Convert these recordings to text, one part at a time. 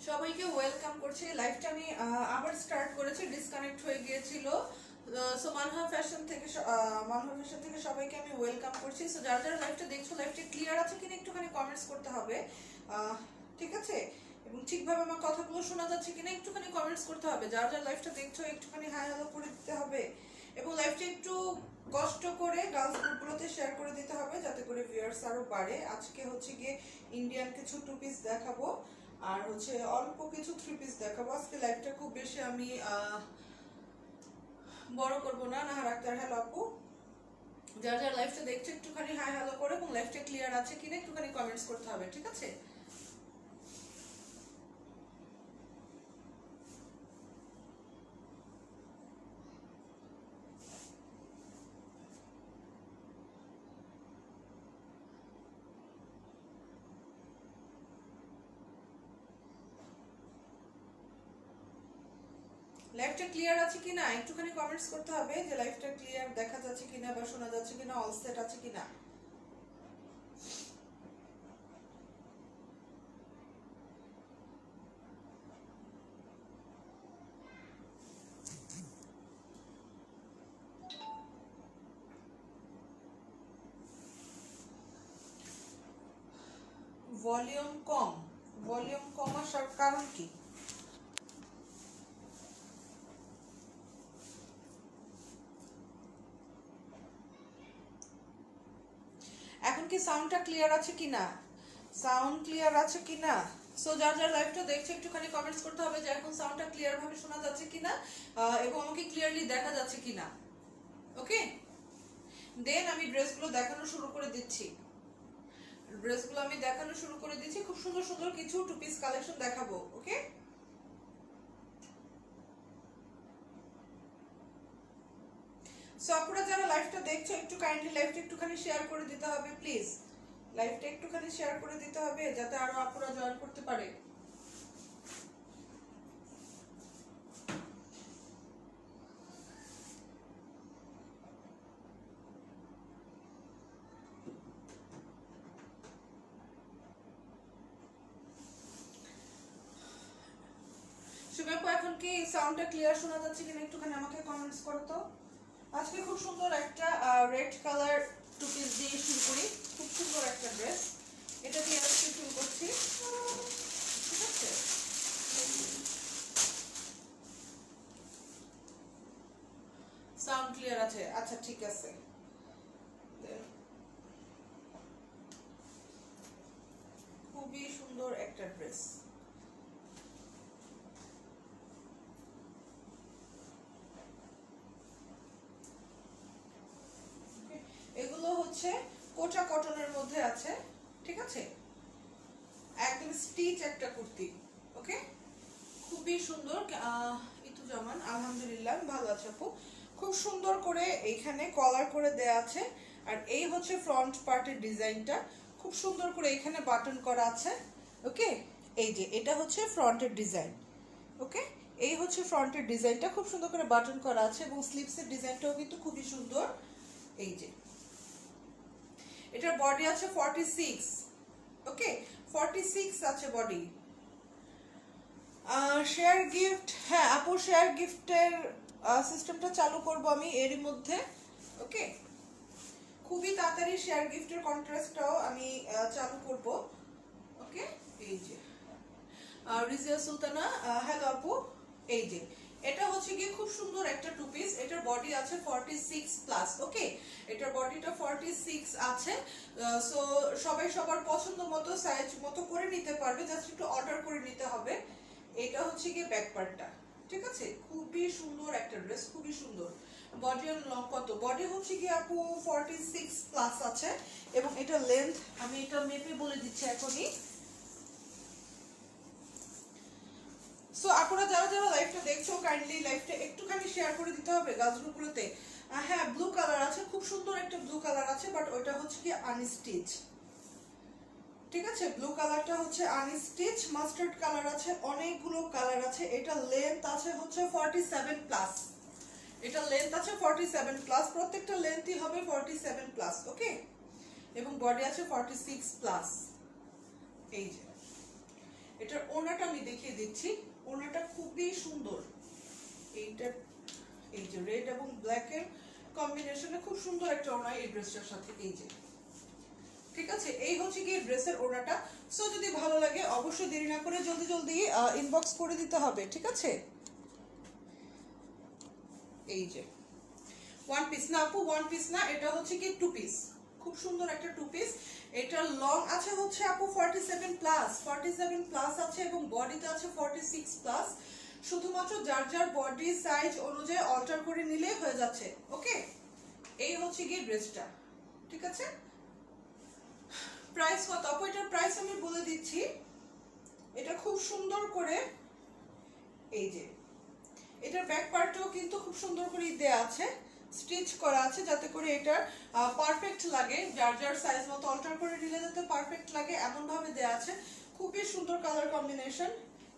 সবাইকে ওয়েলকাম করছি। লাইভটা আমি আবার স্টার্ট করেছি, ডিসকানেক্ট হয়ে গিয়েছিল। সো মানহা ফ্যাশন থেকে সবাইকে আমি ওয়েলকাম করছি। সো যারা যারা লাইভটা দেখছো, লাইভটা ক্লিয়ার আছে কিনা একটুখানি কমেন্টস করতে হবে, ঠিক আছে? এবং ঠিকভাবে আমার কথাগুলো শোনা যাচ্ছে কিনা একটুখানি কমেন্টস করতে হবে। যারা যারা লাইভটা দেখছো একটুখানি হাই হ্যালো করে দিতে হবে, এবং লাইভটা একটু কষ্ট করে গার্লস গ্রুপগুলোতে শেয়ার করে দিতে হবে যাতে করে ভিউয়ার্স আরো বাড়ে। আজকে হচ্ছে গিয়ে ইন্ডিয়ান কিছু টু পিস দেখাবো, আর হচ্ছে অল্প কিছু থ্রি পিস দেখাবো। আজকে লাইভটা খুব বেশি আমি বড় করব না। নাহার আক্তার, হ্যালো আপু। যারা যারা লাইভটা দেখছো একটুখানি হাই হ্যালো করে এবং লাইভটা ক্লিয়ার আছে কিনা একটুখানি কমেন্টস করতে হবে, ঠিক আছে? লাইভটা ক্লিয়ার আছে কিনা একটুখানি কমেন্টস করতে হবে যে লাইভটা ক্লিয়ার দেখা যাচ্ছে কিনা বা শোনা যাচ্ছে কিনা, অল সেট আছে কিনা। ভলিউম কম আসার কারণ কি? এখন কি সাউন্ডটা ক্লিয়ার আছে কিনা? সাউন্ড ক্লিয়ার আছে কিনা? সো যার যার লাইভটা দেখছে একটুখানি কমেন্টস করতে হবে যে এখন সাউন্ডটা ক্লিয়ার ভাবে শোনা যাচ্ছে কিনা, এবং আমাকে ক্লিয়ারলি দেখা যাচ্ছে কিনা। ওকে, দেন আমি ড্রেসগুলো দেখানো শুরু করে দিচ্ছি। খুব সুন্দর সুন্দর কিছু টু পিস কালেকশন দেখাবো। ওকে, সো আপনারা যারা লাইভটা দেখছো একটু কাইন্ডলি লাইভটা একটুখানি শেয়ার করে দিতে হবে প্লিজ। লাইভটা একটুখানি শেয়ার করে দিতে হবে যাতে আরো আপুরা জয়েন করতে পারে। শুভেপু, এখন কি সাউন্ডটা ক্লিয়ার শোনা যাচ্ছে কিনা একটুখানি আমাকে কমেন্টস করো তো। আজকে খুব সুন্দর একটা রেড কালার টু পিস দিয়ে শুরু করি। খুব সুন্দর একটা ড্রেস, এটা দিয়ে আজকে শুরু করছি, ঠিক আছে? সাউন্ড ক্লিয়ার আছে, আচ্ছা ঠিক আছে। খুবই সুন্দর একটা ড্রেস। এগুলো হচ্ছে কোটা কটনের মধ্যে আছে, ঠিক আছে? একদম স্টিচ একটা কুর্তি। ওকে, খুবই সুন্দর। ইতুজামান, আলহামদুলিল্লাহ ভালো আছে আপু। খুব সুন্দর করে এইখানে কলার করে দেয়া আছে, আর এই হচ্ছে ফ্রন্ট পার্টের ডিজাইনটা। খুব সুন্দর করে এখানে বাটন করা আছে। ওকে, এই যে এটা হচ্ছে ফ্রন্টের ডিজাইন। ওকে, এই হচ্ছে ফ্রন্টের ডিজাইনটা, খুব সুন্দর করে বাটন করা আছে, এবং স্লিভসের ডিজাইনটাও কিন্তু খুবই সুন্দর। এই যে এটার বডি আছে 46। ওকে, 46 আছে বডি। শেয়ার গিফট, হ্যাঁ আপু, শেয়ার গিফটের সিস্টেমটা চালু করব আমি এরই মধ্যে। ওকে, খুবই তাড়াতাড়ি শেয়ার গিফটের কন্ট্রাস্টটাও আমি চালু করব। ওকে, এই যে রিজিয়া সুলতানা, হ্যালো আপু। এই যে এটা হচ্ছে গিয়ে খুব সুন্দর একটা টু পিস। এটার বডি আছে 46 প্লাস। ওকে, এটার বডিটা 46 আছে। সো সবাই সবার পছন্দ মতো সাইজ মতো করে নিতে পারবে, জাস্ট একটু অর্ডার করে নিতে হবে। এটা হচ্ছে গিয়ে ব্যাক পার্টটা, ঠিক আছে? খুবই সুন্দর একটা ড্রেস, খুবই সুন্দর। বডি আর লং কত? বডি হচ্ছে গিয়ে আপু 46 প্লাস আছে, এবং এটা লেন্থ আমি এটা মেপে বলে দিচ্ছি এখনই। সো আপনারা যারা যারা লাইভটা দেখছো কাইন্ডলি লাইভটা একটুখানি শেয়ার করে দিতে হবে গার্লস গ্রুপগুলোতে। হ্যাঁ, ব্লু কালার আছে, খুব সুন্দর একটা ব্লু কালার আছে, বাট ওইটা হচ্ছে কি আনস্টিচ, ঠিক আছে? ব্লু কালারটা হচ্ছে আনস্টিচ। মাস্টার্ড কালার আছে, অনেকগুলো কালার আছে। এটা লেন্থ আছে হচ্ছে 47 প্লাস। এটা লেন্থ আছে 47 প্লাস, প্রত্যেকটা লেন্থই হবে 47 প্লাস। ওকে, এবং বডি আছে 46 প্লাস। এই যে এটার ওড়নাটা আমি দেখিয়ে দিচ্ছি, ওড়নাটা খুবই সুন্দর। এইটা এই যে রেড এবং ব্ল্যাক এর কম্বিনেশনে খুব সুন্দর একটা ওড়না এই ড্রেসটার সাথে। এই যে ঠিক আছে, এই হচ্ছে কি ড্রেসের ওড়নাটা। সো যদি ভালো লাগে অবশ্যই দেরি না করে জলদি জলদি ইনবক্স করে দিতে হবে, ঠিক আছে। এই যে ওয়ান পিস না আপু, ওয়ান পিস না, এটা হচ্ছে কি টু পিস, খুব সুন্দর একটা টু পিস। এটা লং আছে হচ্ছে আপু 47 প্লাস, 47 প্লাস আছে এবং বডিতে আছে 46 প্লাস। শুধুমাত্র যার যার বডি সাইজ অনুযায়ী অল্টার করে নিলে হয়ে যাচ্ছে, ওকে। এই হচ্ছে কি ড্রেসটা, ঠিক আছে। প্রাইস কত আপু? এটার প্রাইস আমি বলে দিচ্ছি। এটা খুব সুন্দর করে এই যে এটার ব্যাক পার্টও কিন্তু খুব সুন্দর করে দেয়া আছে, স্টিচ করা আছে যাতে করে এটা পারফেক্ট লাগে, যার যার সাইজ মতো অল্টার করে নিলে যাতে পারফেক্ট লাগে এমন ভাবে দেয়া আছে। খুবই সুন্দর কালার কম্বিনেশন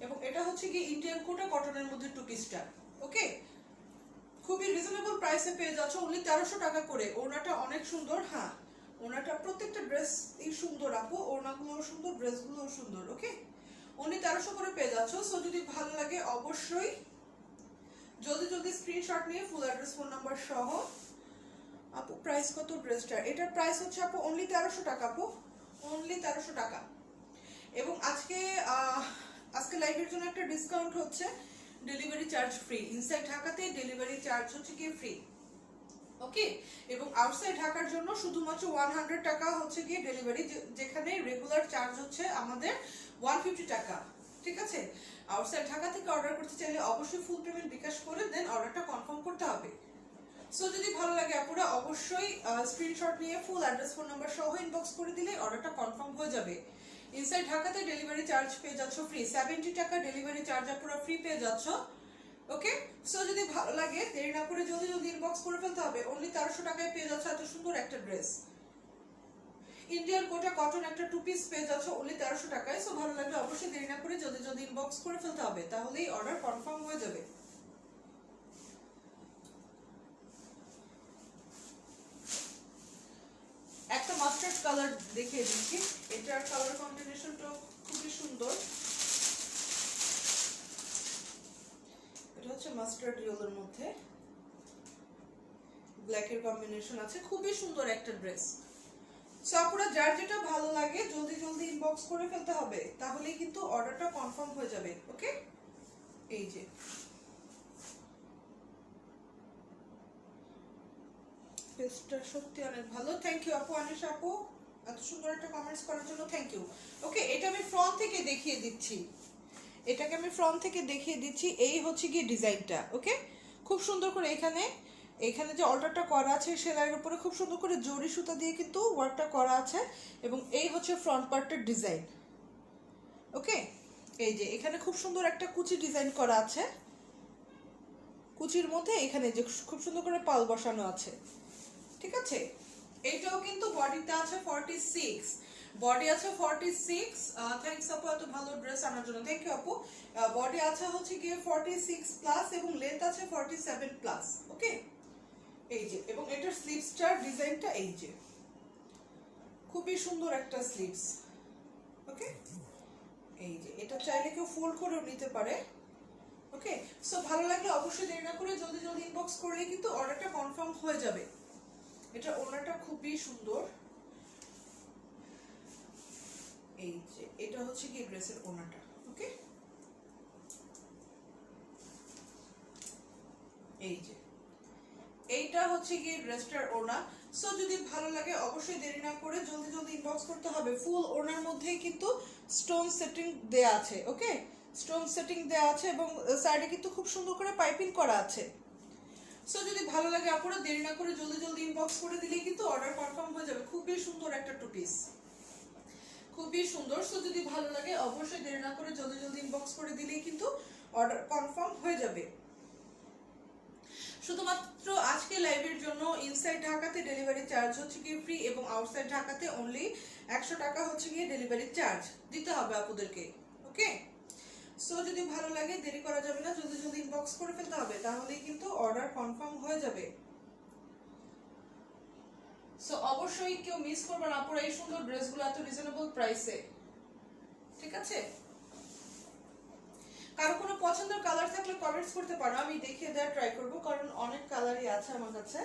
এবং এটা হচ্ছে কি ইন্ডিয়ান কোটা কটনের মধ্যে টু পিসটা, ওকে। খুবই রিজনেবল প্রাইসে পেয়ে যাচ্ছ, only 1300 টাকা করে। ওড়নাটা অনেক সুন্দর, হ্যাঁ ওড়নাটা প্রত্যেকটা ড্রেস এই সুন্দর আপু, ওড়নাগুলোও সুন্দর, ড্রেসগুলোও সুন্দর, ওকে। only 1300 করে পেয়ে যাচ্ছ। সো যদি ভালো লাগে অবশ্যই জলদি জলদি স্ক্রিনশট নিয়ে ফুল অ্যাড্রেস ফোন নাম্বার সহ। আপু প্রাইস কত ড্রেসটার? এটার প্রাইস হচ্ছে আপু অনলি 1300 টাকা আপু, অনলি 1300 টাকা। এবং আজকে লাইভের জন্য একটা ডিসকাউন্ট হচ্ছে, ডেলিভারি চার্জ ফ্রি। ইনসাইড ঢাকাতে ডেলিভারি চার্জ হচ্ছে কি ফ্রি, ওকে। এবং আউটসাইড ঢাকার জন্য শুধুমাত্র 100 টাকা হচ্ছে গিয়ে ডেলিভারি, যেখানে রেগুলার চার্জ হচ্ছে আমাদের 150 টাকা, ঠিক আছে। আউটসাইড ঢাকা থেকে অর্ডার করতে চাইলে অবশ্যই ফুল পেমেন্ট বিকাশ করে দেন অর্ডারটা কনফার্ম করতে হবে। সো যদি ভালো লাগে আপুরা অবশ্যই স্ক্রিনশট নিয়ে ফুল অ্যাড্রেস ফোন নাম্বার সহ ইনবক্স করে দিলে অর্ডারটা কনফার্ম হয়ে যাবে। ইনসাইড ঢাকাতে ডেলিভারি চার্জ পেয়ে যাচ্ছ ফ্রি, 70 টাকা ডেলিভারি চার্জ আপুরা ফ্রি পেয়ে যাচ্ছ, ওকে। সো যদি ভালো লাগে দেরি না করে জলদি জলদি ইনবক্স করে ফেলতে হবে। অনলি 1300 টাকায় পেয়ে যাচ্ছ এত সুন্দর একটা ড্রেস, ইন্ডিয়ান কোটা কটন একটা টু পিস পেয়ে যাচ্ছ অনলি 1300 টাকায়। সো ভালো লাগলে অবশ্যই দেরি না করে জলদি জলদি ইনবক্স করে ফেলতে হবে, তাহলেই অর্ডার কনফার্ম হয়ে যাবে। একটা মাস্টার্ড কালার দেখিয়ে দিচ্ছি, এটার কালার কম্বিনেশনটা খুবই সুন্দর। এটা হচ্ছে মাস্টার্ড ইয়েলোর মধ্যে ব্ল্যাক এর কম্বিনেশন আছে, খুবই সুন্দর একটা ড্রেস। সো আপুরা যার যেটা ভালো লাগে জলদি জলদি ইনবক্স করে ফেলতে হবে, তাহলেই কিন্তু অর্ডারটা কনফার্ম হয়ে যাবে, ওকে। এই যে ড্রেসটা সত্যি অনেক ভালো, থ্যাংক ইউ আপু, আনিশা আপু এত সুন্দর একটা কমেন্টস করার জন্য থ্যাংক ইউ, ওকে। এটা আমি ফ্রন্ট থেকে দেখিয়ে দিচ্ছি, এটাকে আমি ফ্রন্ট থেকে দেখিয়ে দিচ্ছি। এই হচ্ছে গিয়ে ডিজাইনটা, ওকে। খুব সুন্দর করে এখানে এখানে যে অল্টারটা করা আছে সেলাইয়ের উপরে খুব সুন্দর করে জরি সুতা দিয়ে কিন্তু ওয়ার্কটা করা আছে এবং এই হচ্ছে ফ্রন্ট পার্টের ডিজাইন, ওকে। এই যে এখানে খুব সুন্দর একটা কুচি ডিজাইন করা আছে, কুচির মধ্যে এখানে যে খুব সুন্দর করে পাল বসানো আছে, ঠিক আছে। এইটাও কিন্তু বডিতে আছে 46, বডি আছে 46। থ্যাঙ্কস আপু এত ভালো ড্রেস আনার জন্য, থ্যাংক ইউ আপু। বডি আছে হচ্ছে গিয়ে 46 প্লাস এবং লেন্থ আছে 47 প্লাস, ওকে। এই যে এবং এটার স্লিভসটার ডিজাইনটা এই যে খুবই সুন্দর একটা স্লিভস, ওকে। এই যে এটা চাইলে কেউ ফোল্ড করেও নিতে পারে, ওকে। সো ভালো লাগলে অবশ্যই দেরি না করে জলদি জলদি ইনবক্স করলে কিন্তু অর্ডারটা কনফার্ম হয়ে যাবে। এটা ওনাটা খুবই সুন্দর, এই যে এটা হচ্ছে কি ড্রেসের ওনাটা, ওকে। এই যে এইটা হচ্ছে কি ড্রেসটার ওনা। সো যদি ভালো লাগে অবশ্যই দেরি না করে জলদি জলদি ইনবক্স করতে হবে। ফুল ওনার মধ্যেই কিন্তু স্টোন সেটিং দেয়া আছে, ওকে। স্টোন সেটিং দেয়া আছে এবং সাইডে কিন্তু খুব সুন্দর করে পাইপিং করা আছে। সো যদি ভালো লাগে আপনারা দেরি না করে জলদি জলদি ইনবক্স করে দিলেই কিন্তু অর্ডার কনফার্ম হয়ে যাবে। খুবই সুন্দর একটা টু পিস, খুবই সুন্দর। সো যদি ভালো লাগে অবশ্যই দেরি না করে জলদি জলদি ইনবক্স করে দিলেই কিন্তু অর্ডার কনফার্ম হয়ে যাবে। শুধুমাত্র আজকে লাইভের জন্য ইনসাইড ঢাকাতে ডেলিভারি চার্জ হচ্ছে কি ফ্রি এবং আউটসাইড ঢাকাতে অনলি 100 টাকা হচ্ছে গিয়ে ডেলিভারি চার্জ দিতে হবে আপনাদেরকে, ওকে। সো যদি ভালো লাগে দেরি করা যাবে না, জলদি জলদি ইনবক্স করে ফেলতে হবে, তাহলেই কিন্তু অর্ডার কনফার্ম হয়ে যাবে। সো অবশ্যই কেউ মিস করবে না পুরো এই সুন্দর ড্রেসগুলো এত রিজনেবল প্রাইসে, ঠিক আছে। কারো কোনো পছন্দের কালার থাকলে কমেন্টস করতে পারো, আমি দেখিয়ে দেওয়ার ট্রাই করবো, কারণ অনেক কালারই আছে আমার কাছে,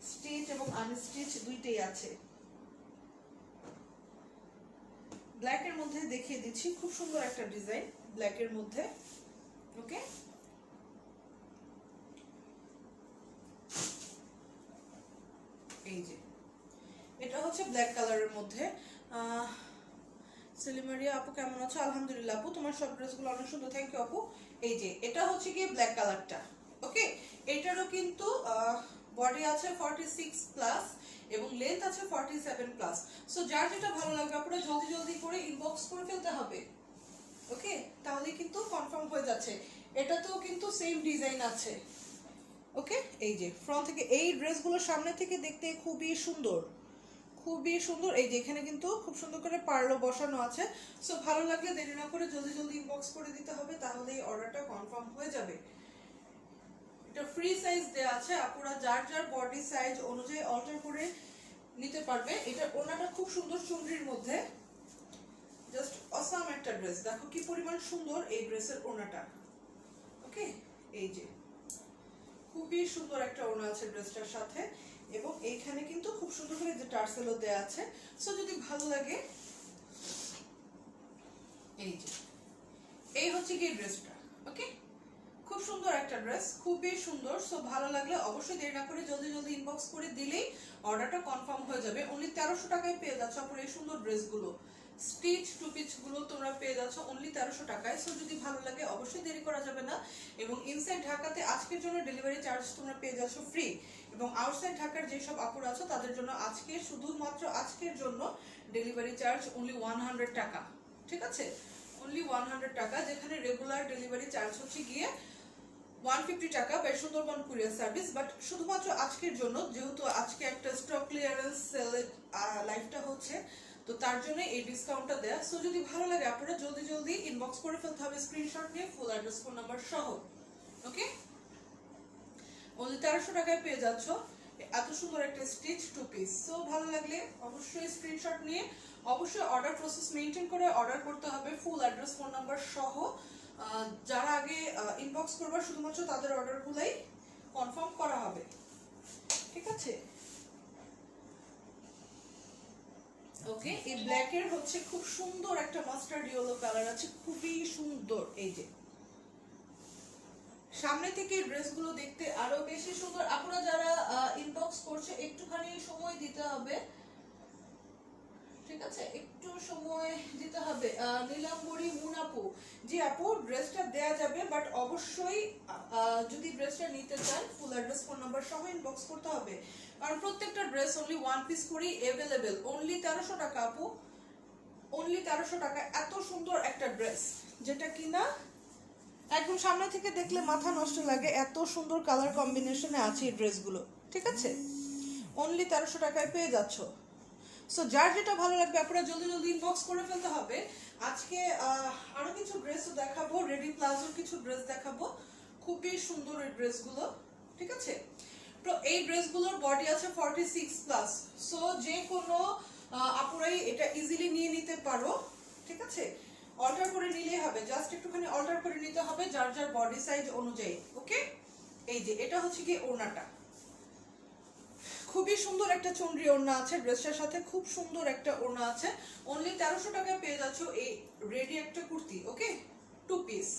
স্টিচ এবং আনস্টিচ দুইটাই আছে। ব্ল্যাকের মধ্যে দেখিয়ে দিচ্ছি, খুব সুন্দর একটা ডিজাইন ব্ল্যাকের মধ্যে। ওকে, এই যে এটা হচ্ছে ব্ল্যাক কালারের মধ্যে। সেলিমারিয়া আপু কেমন আছো? আলহামদুলিল্লাহ আপু, তোমার সব ড্রেসগুলো অনেক সুন্দর, থ্যাংক ইউ আপু। এই যে এটা হচ্ছে কি ব্ল্যাক কালারটা। ওকে, এটারও কিন্তু বডি আছে 46 প্লাস এবং লেন্থ আছে 47 প্লাস। সো যার যেটা ভালো লাগবে আপনারা জলদি জলদি করে ইনবক্স করে ফেলতে হবে। ওকে, তাহলে কিন্তু কনফার্ম হয়ে যাচ্ছে। এটাতেও কিন্তু সেম ডিজাইন আছে। ওকে, এই যে ফ্রন্ট থেকে এই ড্রেসগুলো সামনে থেকে দেখতে খুবই সুন্দর, খুবই সুন্দর। এই যে এখানে কিন্তু খুব সুন্দর করে পার্লও বসানো আছে। সো ভালো লাগলে দেরি না করে জলদি জলদি ইনবক্স করে দিতে হবে, তাহলে এই অর্ডারটা কনফার্ম হয়ে যাবে। এটা ফ্রি সাইজ দেয়া আছে, আপনারা যার যার বডি সাইজ অনুযায়ী অল্টার করে নিতে পারবে। এটা ওনাটা খুব সুন্দর চুনরির মধ্যে, জাস্ট অসাম একটা ড্রেস। দেখো কি পরিমাণ সুন্দর এই ড্রেসের ওনাটা। ওকে, এই যে খুবই সুন্দর একটা ওনা আছে ড্রেসটার সাথে, এবং এইখানে কিন্তু খুব সুন্দর করে যে টার্সেলও দেয়া আছে। সো যদি ভালো লাগে, এই যে এই হচ্ছে কি ড্রেসটা। ওকে, খুব সুন্দর একটা ড্রেস, খুবই সুন্দর। সো ভালো লাগলে অবশ্যই দেরি না করে জলদি জলদি ইনবক্স করে দিলেই অর্ডারটা কনফার্ম হয়ে যাবে। অনলি 1300 টাকায় পেয়ে যাচ্ছ আপনারা এই সুন্দর ড্রেসগুলো। স্টিচ টু পিচ গুলো তোমরা পেয়ে যাচ্ছ অনলি 1300 টাকায়। সো যদি ভালো লাগে অবশ্যই দেরি করা যাবে না। এবং ইনসাইড ঢাকাতে আজকের জন্য ডেলিভারি চার্জ তোমরা পেয়ে যাচ্ছ ফ্রি, এবং আউটসাইড ঢাকার যেসব আপুরা আছো তাদের জন্য আজকে শুধুমাত্র আজকের জন্য ডেলিভারি চার্জ অনলি 100 টাকা। ঠিক আছে, অনলি 100 টাকা, যেখানে রেগুলার ডেলিভারি চার্জ হচ্ছে গিয়ে 150 টাকা by Sundarban courier service. But শুধুমাত্র আজকের জন্য, যেহেতু আজকে একটা স্টক ক্লিয়ারেন্স সেল লাইভটা হচ্ছে, তো তার জন্য এই ডিসকাউন্টটা দেয়া। সো যদি ভালো লাগে আপনারা জলদি জলদি ইনবক্স করে ফেলতে হবে স্ক্রিনশট নিয়ে, ফুল অ্যাড্রেস ফোন নাম্বার সহ। ওকে, অনলি 1300 টাকায় পেয়ে যাচ্ছ এত সুন্দর একটা স্টিচ টু পিস। সো ভালো লাগলে অবশ্যই স্ক্রিনশট নিয়ে অবশ্যই অর্ডার প্রসেস মেনটেন করে অর্ডার করতে হবে, ফুল অ্যাড্রেস ফোন নাম্বার সহ। যারা আগে ইনবক্স করবে শুধুমাত্র তাদের অর্ডারগুলাই কনফার্ম করা হবে। ঠিক আছে, ওকে। এই ব্ল্যাকের হচ্ছে খুব সুন্দর একটা মাস্টার্ড ইয়েলো কালার আছে, খুবই সুন্দর। এই যে সামনে থেকে ড্রেসগুলো দেখতে আরো বেশি সুন্দর। আপনারা যারা ইনবক্স করছে একটুখানি সময় দিতে হবে, ঠিক আছে, একটু সময় দিতে হবে। নীলাম্বরী মুন আপু, জি আপু ড্রেসটা দেয়া যাবে, বাট অবশ্যই যদি ড্রেসটা নিতে চান ফুল অ্যাড্রেস ফোন নাম্বার সহ ইনবক্স করতে হবে, কারণ প্রত্যেকটা ড্রেস অনলি ওয়ান পিস করেই অ্যাভেলেবেল। অনলি 1300 টাকা আপু, অনলি 1300 টাকা। এত সুন্দর একটা ড্রেস যেটা কিনা একদম সামনে থেকে দেখলে মাথা নষ্ট লাগে, এত সুন্দর কালার কম্বিনেশনে আছে এই ড্রেসগুলো। ঠিক আছে, অনলি 1300 টাকায় পেয়ে যাচ্ছ। সো যার যেটা ভালো লাগবে আপনারা জলদি জলদি ইনবক্স করে ফেলতে হবে। আজকে আরো কিছু ড্রেস দেখাবো, রেডি প্লাজোর কিছু ড্রেস দেখাবো, খুবই সুন্দর এই ড্রেসগুলো। ঠিক আছে, তো এই ড্রেসগুলোর বডি আছে 46 প্লাস। সো যে কোনো আপুরাই এটা ইজিলি নিয়ে নিতে পারো। ঠিক আছে, অল্টার করে নিলেই হবে, জাস্ট একটুখানি অল্টার করে নিতে হবে যার যার বডি সাইজ অনুযায়ী। ওকে, এই যে এটা হচ্ছে কি ওড়নাটা, খুবই সুন্দর একটা চুনরি ওড়না আছে ড্রেসটার সাথে, খুব সুন্দর একটা ওড়না আছে। অনলি 1300 টাকায় পেয়ে যাচ্ছ এই রেডি একটা কুর্তি। ওকে, টু পিস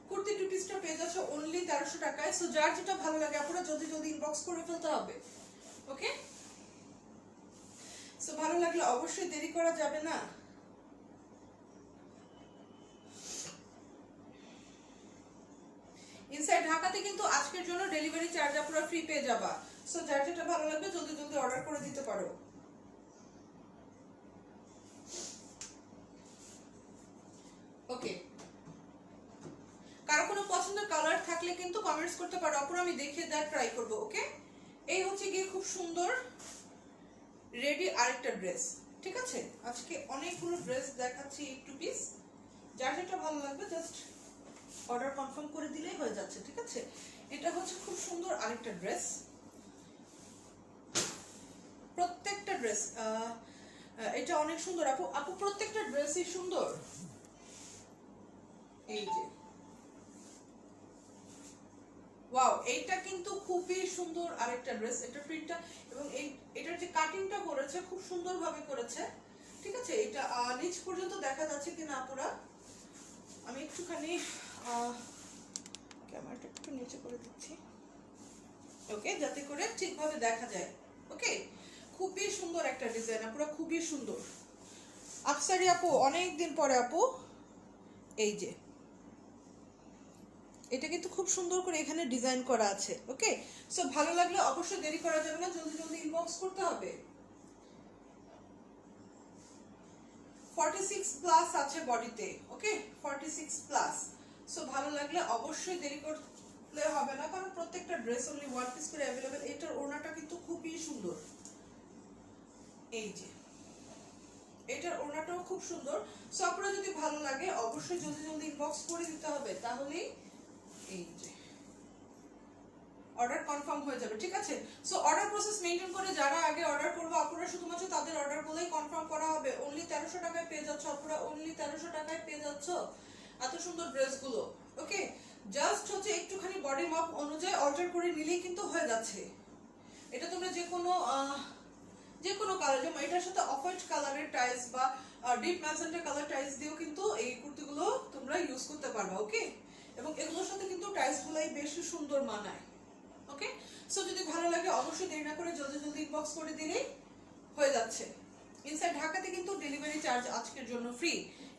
কুর্তি, টু পিসটা পেয়ে যাচ্ছ অনলি 1300 টাকায়। সো যার যেটা ভালো লাগে আপনারা জলদি জলদি ইনবক্স করে ফেলতে হবে। ওকে, সো ভালো লাগলে অবশ্যই দেরি করা যাবে না। ইনসাইড ঢাকাতে কিন্তু আজকের জন্য ডেলিভারি চার্জ আপনারা ফ্রি পেয়ে যাবা। সো যার যেটা ভালো লাগবে জলদি জলদি অর্ডার করে দিতে পারো। ওকে, কারো কোনো পছন্দের কালার থাকলে কিন্তু কমেন্টস করতে পারো, আপনারা আমি দেখিয়ে দেওয়ার ট্রাই করবো। ওকে, এই হচ্ছে গিয়ে খুব সুন্দর রেডি আরেকটা ড্রেস। ঠিক আছে, আজকে অনেকগুলো ড্রেস দেখাচ্ছি একটু পিস, যার যেটা ভালো লাগবে জাস্ট অর্ডার কনফার্ম করে দিলেই হয়ে যাচ্ছে। ঠিক আছে, এটা হচ্ছে খুব সুন্দর আরেকটা ড্রেস, প্রত্যেকটা ড্রেস এটা অনেক সুন্দর আপু, আপু প্রত্যেকটা ড্রেসই সুন্দর। এই যে ওয়াও, এইটা কিন্তু খুবই সুন্দর আরেকটা ড্রেস। এটা প্রিন্টটা এবং এটার যে কাটিংটা করেছে খুব সুন্দরভাবে করেছে, ঠিক আছে। এটা নিচ পর্যন্ত দেখা যাচ্ছে কিনা আপুরা, আমি একটুখানি ক্যামেরাটা একটু নিচে করে দিচ্ছি, ওকে, যাতে করে ঠিকভাবে দেখা যায়। ওকে, খুবই সুন্দর একটা ডিজাইন আপুরা, খুবই সুন্দর। আফসারি আপু অনেক দিন পরে আপু, এই যে এটা কিন্তু খুব সুন্দর করে এখানে ডিজাইন করা আছে। ওকে, সো ভালো লাগলে অবশ্যই দেরি করা যাবে না, জলদি জলদি ইনবক্স করতে হবে। 46 প্লাস আছে বডিতে, ওকে, 46 প্লাস। সো ভালো লাগলে অবশ্যই দেরি করলে হবে না, কারণ প্রত্যেকটা ড্রেস অনলি ওয়ান পিস করে অ্যাভেলেবেল। এটার ওড়নাটা কিন্তু খুবই সুন্দর, এই যে এটার ওড়নাটাও খুব সুন্দর। সো আপনারা যদি ভালো লাগে অবশ্যই জলদি জলদি ইনবক্স করে দিতে হবে, তাহলেই এই যে অর্ডার কনফার্ম হয়ে যাবে, ঠিক আছে। সো অর্ডার প্রসেস মেইনটেইন করে যারা আগে অর্ডার করবে আপনারা শুধুমাত্র তাদের অর্ডার বলেই কনফার্ম করা হবে। অনলি 1300 টাকায় পেয়ে যাচ্ছ আপনারা, অনলি 1300 টাকায় পেয়ে যাচ্ছ এত সুন্দর ড্রেসগুলো। ওকে, জাস্ট হচ্ছে একটুখানি বডি মাপ অনুযায়ী অল্টার করে নিলেই কিন্তু হয়ে যাচ্ছে। এটা তোমরা যে কোনো কালার, যেমন এটার সাথে অফ হোয়াইট কালারের টাইলস বা ডিপ ম্যাজেন্টা কালার টাইলস দিয়েও কিন্তু এই কুর্তিগুলো তোমরা ইউজ করতে পারবে। ওকে, এবং এগুলোর সাথে কিন্তু টাইলসগুলাই বেশি সুন্দর মানায়। ওকে, সো যদি ভালো লাগে অবশ্যই দেরি না করে জলদি জলদি ইনবক্স করে দিলেই হয়ে যাচ্ছে। ইনসাইড ঢাকাতে কিন্তু ডেলিভারি চার্জ আজকের জন্য ফ্রি,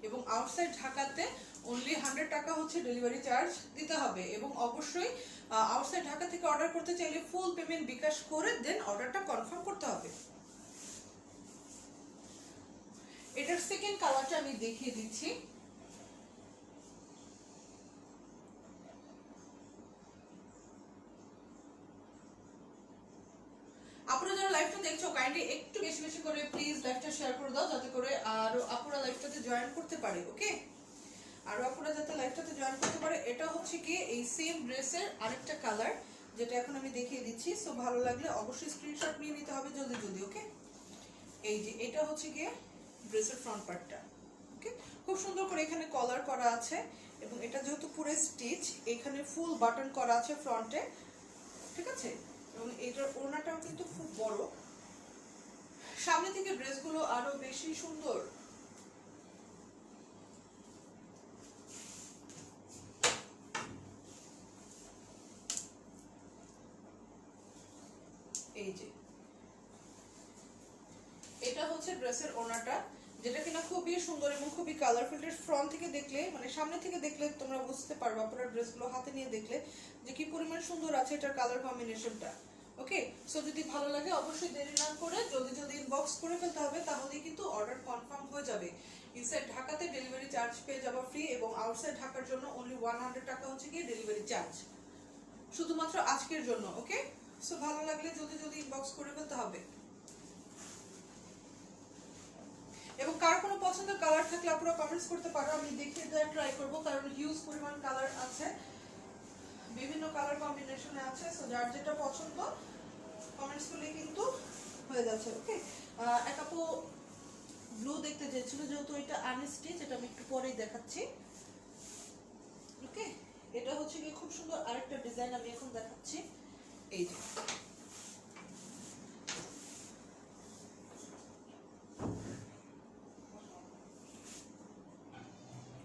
এবং আউটসাইড ঢাকাতে অনলি 100 টাকা হচ্ছে ডেলিভারি চার্জ দিতে হবে। এবং অবশ্যই আউটসাইড ঢাকা থেকে অর্ডার করতে চাইলে ফুল পেমেন্ট বিকাশ করে দেন অর্ডারটা কনফার্ম করতে হবে। এটার সেকেন্ড কালারটা আমি দেখিয়ে দিচ্ছি। আপনারা যারা লাইভটা দেখছো কাইন্ডলি একটু বেশি বেশি করে প্লিজ লাইভটা শেয়ার করে দাও, যাতে করে আর আপুরা লাইভটাতে জয়েন করতে পারে। ওকে, আর আপুরা যাতে লাইভটাতে জয়েন করতে পারে। এটা হচ্ছে কি এই সেম ড্রেসের আরেকটা কালার, যেটা এখন আমি দেখিয়ে দিচ্ছি। সো ভালো লাগলে অবশ্যই স্ক্রিনশট নিয়ে নিতে হবে জলদি জলদি। ওকে, এই যে এটা হচ্ছে গিয়ে ড্রেসের ফ্রন্ট পার্টটা। ওকে, খুব সুন্দর করে এখানে কলার করা আছে, এবং এটা যেহেতু পুরো স্টিচ, এখানে ফুল বাটন করা আছে ফ্রন্টে, ঠিক আছে। এবং এটার ওড়নাটাও কিন্তু খুব বড়, সামনে থেকে ড্রেসগুলো আরো বেশি সুন্দর। এই যে এটা হচ্ছে ড্রেসের ওড়নাটা, যেটা কিনা খুবই সুন্দর এবং খুবই কালারফুল। ফ্রন্ট থেকে দেখলে, মানে সামনে থেকে দেখলে তোমরা বুঝতে পারবে, আপনারা ড্রেসগুলো হাতে নিয়ে দেখলে যে কি পরিমাণ সুন্দর আছে এটার কালার কম্বিনেশনটা। ওকে, সো যদি ভালো লাগে অবশ্যই দেরি না করে জলদি জলদি ইনবক্স করে ফেলতে হবে, তাহলেই কিন্তু অর্ডার কনফার্ম হয়ে যাবে। ইনসাইড ঢাকাতে ডেলিভারি চার্জ পেয়ে যাবে ফ্রি, এবং আউটসাইড ঢাকার জন্য অনলি 100 টাকা হচ্ছে গিয়ে ডেলিভারি চার্জ, শুধুমাত্র আজকের জন্য। ওকে, সো ভালো লাগলে জলদি জলদি ইনবক্স করে ফেলতে হবে। এবং কার কোনো পছন্দের কালার থাকলে আপনারা কমেন্টস করতে পারো, আমি দেখিয়ে দেওয়ার ট্রাই করব, কারণ হিউজ পরিমাণ কালার আছে, বিভিন্ন কালার কম্বিনেশনে আছে। সো যার যেটা পছন্দ কমেন্টস করলে কিন্তু হয়ে যাচ্ছে। ওকে, এক আপু ব্লু দেখতে চেয়েছিল, যেহেতু এটা আনস্টিচ, এটা আমি একটু পরেই দেখাচ্ছি। ওকে, এটা হচ্ছে কি খুব সুন্দর আরেকটা ডিজাইন, আমি এখন দেখাচ্ছি। এই যে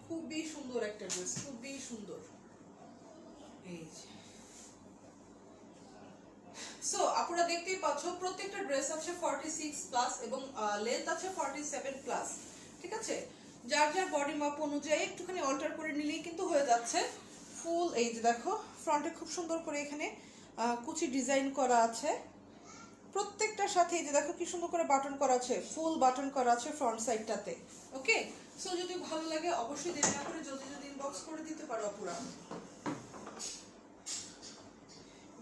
খুবই সুন্দর একটা ড্রেস, খুবই সুন্দর। এই যে সো আপনারা দেখতেই পাচ্ছ প্রত্যেকটা ড্রেস আছে 46 প্লাস, এবং লেন্থ আছে 47 প্লাস, ঠিক আছে। যার যার বডি মাপ অনুযায়ী একটুখানি অল্টার করে নিলেই কিন্তু হয়ে যাচ্ছে ফুল। এই যে দেখো ফ্রন্টে খুব সুন্দর করে এখানে কুচি ডিজাইন করা আছে, প্রত্যেকটার সাথে এই যে দেখো কি সুন্দর করে বাটন করা আছে, ফুল বাটন করা আছে ফ্রন্ট সাইডটাতে। ওকে, সো যদি ভালো লাগে অবশ্যই দেরি না করে জলদি জলদি ইনবক্স করে দিতে পারো আপুরা।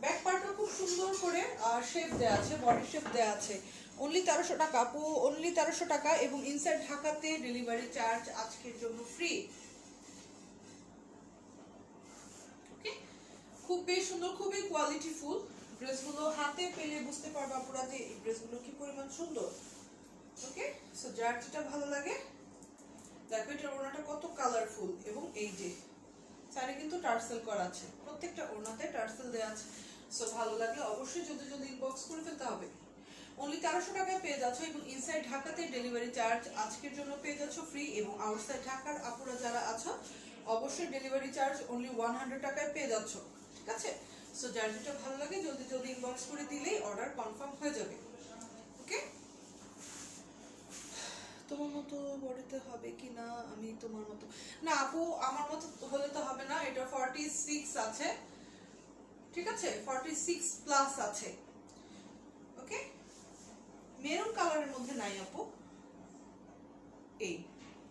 ব্যাক পার্টও খুব সুন্দর করে শেপ দেওয়া আছে, বডি শেপ দেওয়া আছে। অনলি 1300 টাকা আপু, অনলি 1300 টাকা, এবং ইনসাইড ঢাকাতে ডেলিভারি চার্জ আজকের জন্য ফ্রি। ওকে, খুব বেশ সুন্দর, খুবই কোয়ালিটিফুল ড্রেসগুলো, হাতে পেলে বুঝতে পারবা আপুরা যে এই ড্রেসগুলো কি পরিমাণ সুন্দর। ওকে, সো যার যেটা ভালো লাগে, দেখো এটার ওড়নাটা কত কালারফুল, এবং এই যে সাইডে কিন্তু টার্সেল করা আছে, প্রত্যেকটা ওড়নাতে টার্সেল দেওয়া আছে। সো ভালো লাগলে অবশ্যই জলদি জলদি ইনবক্স করে ফেলতে হবে। অনলি 1300 টাকায় পেয়ে যাচ্ছ এবং ইনসাইড ঢাকাতে ডেলিভারি চার্জ আজকের জন্য পেয়ে যাচ্ছ ফ্রি, এবং আউটসাইড ঢাকার আপুরা যারা আছো অবশ্যই ডেলিভারি চার্জ অনলি 100 টাকায় পেয়ে যাচ্ছ, ঠিক আছে? সো যার যেটা ভালো লাগে জলদি জলদি ইনবক্স করে দিলেই অর্ডার কনফার্ম হয়ে যাবে। ওকে, তোমার মতো বডিতে হবে কি না, আমি তোমার মতো না আপু, আমার মতো হলে তো হবে না, এটা 46 আছে, ঠিক আছে? 46 প্লাস আছে। ওকে, মেরুন কালারের মধ্যে নাই আপু। এই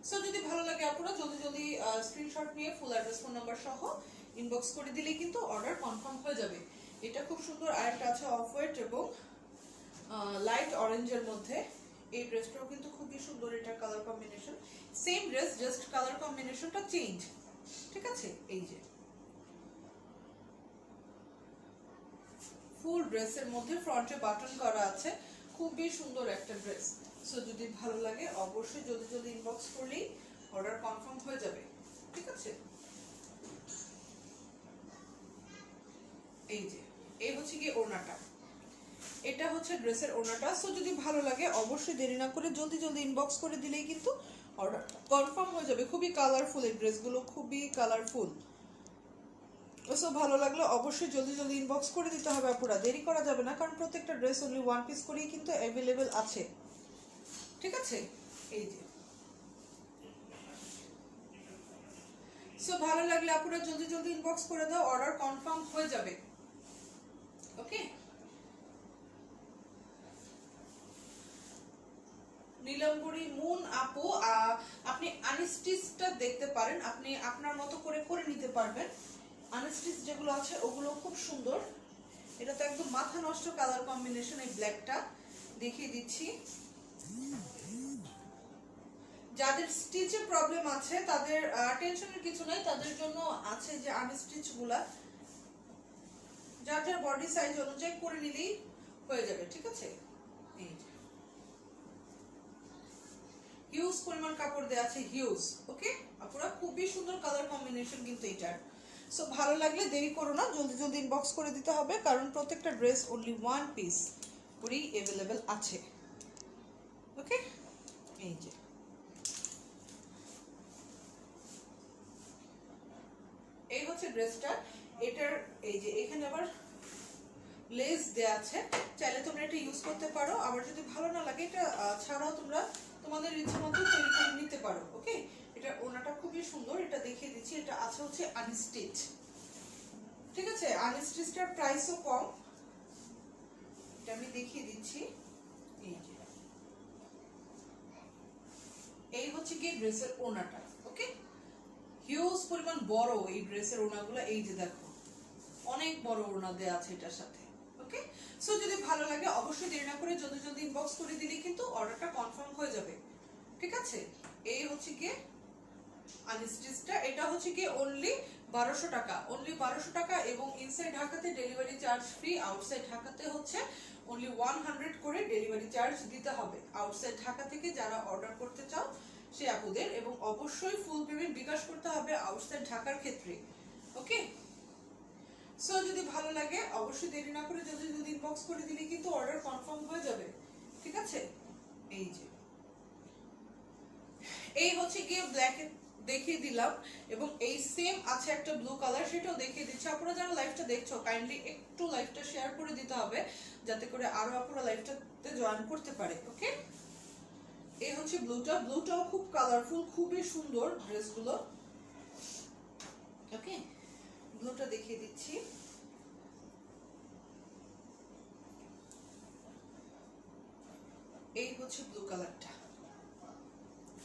সো যদি ভালো লাগে আপুরা জলদি জলদি স্ক্রিনশট নিয়ে ফুল অ্যাড্রেস ফোন নাম্বার সহ ইনবক্স করে দিলেই কিন্তু অর্ডার কনফার্ম হয়ে যাবে। এটা খুব সুন্দর, আরেকটা আছে অফ হোয়াইট এবং লাইট অরেঞ্জের মধ্যে। এই ড্রেসটাও কিন্তু খুবই সুন্দর, এটা colour combination same dress, just colour কম্বিনেশনটা চেঞ্জ, ঠিক আছে? এই যে ফুল ড্রেসের মধ্যে ফ্রন্টে বাটন করা আছে, খুবই সুন্দর একটা ড্রেস। সো যদি ভালো লাগে অবশ্যই জলদি জলদি ইনবক্স করলেই অর্ডার কনফার্ম হয়ে যাবে, ঠিক আছে? এই যে এই হচ্ছে কি ওড়নাটা, এটা হচ্ছে ড্রেসের ওড়নাটা। সো যদি ভালো লাগে অবশ্যই দেরি না করে জলদি জলদি ইনবক্স করে দিলেই কিন্তু অর্ডার কনফার্ম হয়ে যাবে। খুবই কালারফুল এই ড্রেসগুলো, খুবই কালারফুল। সো ভালো লাগলে অবশ্যই জলদি জলদি ইনবক্স করে দিতে হবে আপুরা, দেরি করা যাবে না, কারণ প্রত্যেকটা ড্রেস অনলি ওয়ান পিস করেই কিন্তু অ্যাভেলেবেল আছে, ঠিক আছে? এই যে সো ভালো লাগলে আপুরা জলদি জলদি ইনবক্স করে দাও, অর্ডার কনফার্ম হয়ে যাবে। ওকে, নীলমপুরি মুন আপু, আপনি আনস্টিচটা দেখতে পারেন, আপনি আপনার মতো করে করে নিতে পারবেন। আনস্টিচ যেগুলো আছে ওগুলো খুব সুন্দর। এটা তো একদম মাথা নষ্ট কালার কম্বিনেশন, এই ব্ল্যাকটা দেখিয়ে দিচ্ছি। যাদের স্টিচে প্রবলেম আছে তাদের টেনশনের কিছু নাই, তাদের জন্য আছে যে আনস্টিচ গুলা যার যার বডি সাইজ অনুযায়ী করে নিলেই হয়ে যাবে, ঠিক আছে? এই যে হিউজ পরিমাণ কাপড় দেওয়া আছে, হিউজ। ওকে আপুরা, খুবই সুন্দর কালার কম্বিনেশন কিন্তু এটার। সো ভালো লাগলে দেরি করো না, জলদি জলদি ইনবক্স করে দিতে হবে, কারণ প্রত্যেকটা ড্রেস অনলি ওয়ান পিস করেই অ্যাভেলেবেল আছে। ওকে, এই যে এই হচ্ছে ড্রেসটা। এটার এই যে এখানে আবার লেস দেয়া আছে, চাইলে তোমরা এটা ইউজ করতে পারো, আবার যদি ভালো না লাগে এটা ছাড়াও তোমরা তোমাদের ইচ্ছে মতো তৈরি করে নিতে পারো। ওকে, এটা ওনাটা খুবই সুন্দর, এটা দেখিয়ে দিচ্ছি। এটা আছে হচ্ছে আনস্টিচ, ঠিক আছে? আনস্টিচটার প্রাইসও কম, এটা আমি দেখিয়ে দিচ্ছি। এই যে এই হচ্ছে কি ড্রেসের ওনাটা। ওকে, হিউজ পরিমাণ বড় এই ড্রেসের ওনাগুলো, এই যে দেখো অনেক বড় ওড়না দেয়া আছে এটার সাথে। ওকে, সো যদি ভালো লাগে অবশ্যই দেরি না করে জলদি জলদি ইনবক্স করে দিলেই কিন্তু অর্ডারটা কনফার্ম হয়ে যাবে, ঠিক আছে? এই হচ্ছে গিয়ে আনস্টিচটা, এটা হচ্ছে গিয়ে অনলি 1200 টাকা, অনলি 1200 টাকা, এবং ইনসাইড ঢাকাতে ডেলিভারি চার্জ ফ্রি, আউটসাইড ঢাকাতে হচ্ছে অনলি 100 করে ডেলিভারি চার্জ দিতে হবে। আউটসাইড ঢাকা থেকে যারা অর্ডার করতে চাও সে আপুদের, এবং অবশ্যই ফুল পেমেন্ট বিকাশ করতে হবে আউটসাইড ঢাকার ক্ষেত্রে। ওকে, সো যদি ভালো লাগে অবশ্যই দেরি না করে জলদি জলদি ইনবক্স করে দিলে কিন্তু অর্ডার কনফার্ম হয়ে যাবে, ঠিক আছে? এই যে এই হচ্ছে গিয়ে ব্ল্যাক দেখিয়ে দিলাম, এবং এই সেম আছে একটা ব্লু কালার, সেটাও দেখিয়ে দিচ্ছি। আপনারা যারা লাইভটা দেখছো কাইন্ডলি একটু লাইভটা শেয়ার করে দিতে হবে, যাতে করে আরো আপনারা লাইভটাতে জয়েন করতে পারে। ওকে, এই হচ্ছে ব্লুটা, ব্লুটাও খুব কালারফুল, খুবই সুন্দর ড্রেসগুলো। ওকে, ব্লুটা দেখিয়ে দিচ্ছি। এই হচ্ছে ব্লু কালারটা,